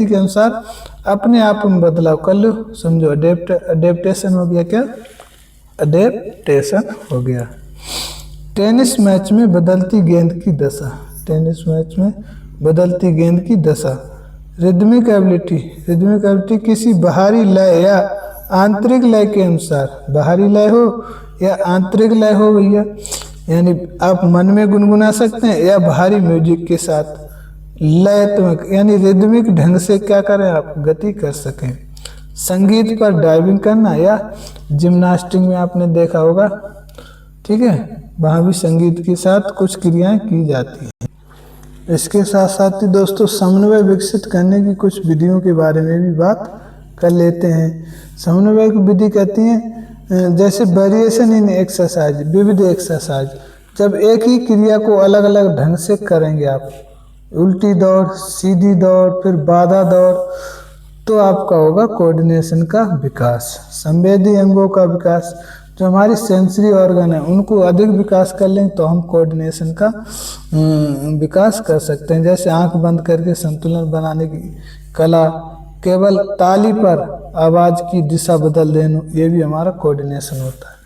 के अनुसार अपने आप में बदलाव कर लो, समझो अडेप्टेशन हो गया। क्या अडेप्टेशन हो गया। टेनिस मैच में बदलती गेंद की दशा। रिदमिक एबिलिटी किसी बाहरी लय या आंतरिक लय के अनुसार, बाहरी लय हो या आंतरिक लय हो भैया, यानी आप मन में गुनगुना सकते हैं या बाहरी म्यूजिक के साथ लयत्मक यानी रिदमिक ढंग से क्या करें आप गति कर सकें। संगीत पर डाइविंग करना या जिम्नास्टिक में आपने देखा होगा। ठीक है, वहाँ भी संगीत के साथ कुछ क्रियाएं की जाती हैं। इसके साथ साथ ही दोस्तों समन्वय विकसित करने की कुछ विधियों के बारे में भी बात कर लेते हैं। समन्वय की विधि कहती हैं जैसे वेरिएशन इन एक्सरसाइज, विविध एक्सरसाइज। जब एक ही क्रिया को अलग अलग ढंग से करेंगे आप, उल्टी दौड़, सीधी दौड़, फिर बाधा दौड़, तो आपका होगा कोऑर्डिनेशन का विकास। संवेदी अंगों का विकास, जो हमारी सेंसरी ऑर्गन है उनको अधिक विकास कर लें तो हम कोऑर्डिनेशन का विकास कर सकते हैं। जैसे आंख बंद करके संतुलन बनाने की कला, केवल ताली पर आवाज की दिशा बदल देना, ये भी हमारा कोऑर्डिनेशन होता है।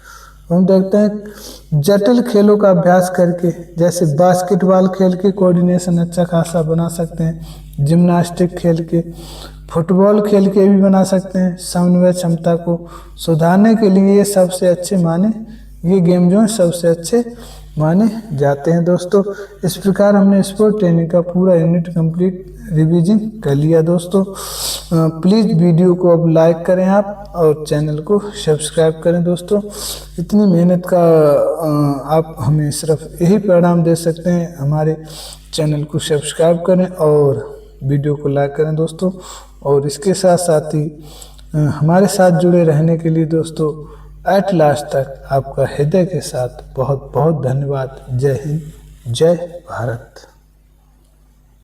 हम देखते हैं जटिल खेलों का अभ्यास करके, जैसे बास्केटबॉल खेल के कोऑर्डिनेशन अच्छा खासा बना सकते हैं, जिम्नास्टिक खेल के, फुटबॉल खेल के भी बना सकते हैं। समन्वय क्षमता को सुधारने के लिए ये सबसे अच्छे माने, ये गेम जो है सबसे अच्छे माने जाते हैं दोस्तों। इस प्रकार हमने स्पोर्ट ट्रेनिंग का पूरा यूनिट कंप्लीट रिवीजन कर लिया दोस्तों। प्लीज़ वीडियो को अब लाइक करें आप और चैनल को सब्सक्राइब करें दोस्तों। इतनी मेहनत का आप हमें सिर्फ यही परिणाम दे सकते हैं, हमारे चैनल को सब्सक्राइब करें और वीडियो को लाइक करें दोस्तों। और इसके साथ साथ ही हमारे साथ जुड़े रहने के लिए दोस्तों एट लास्ट तक आपका हृदय के साथ बहुत बहुत धन्यवाद। जय हिंद, जय भारत।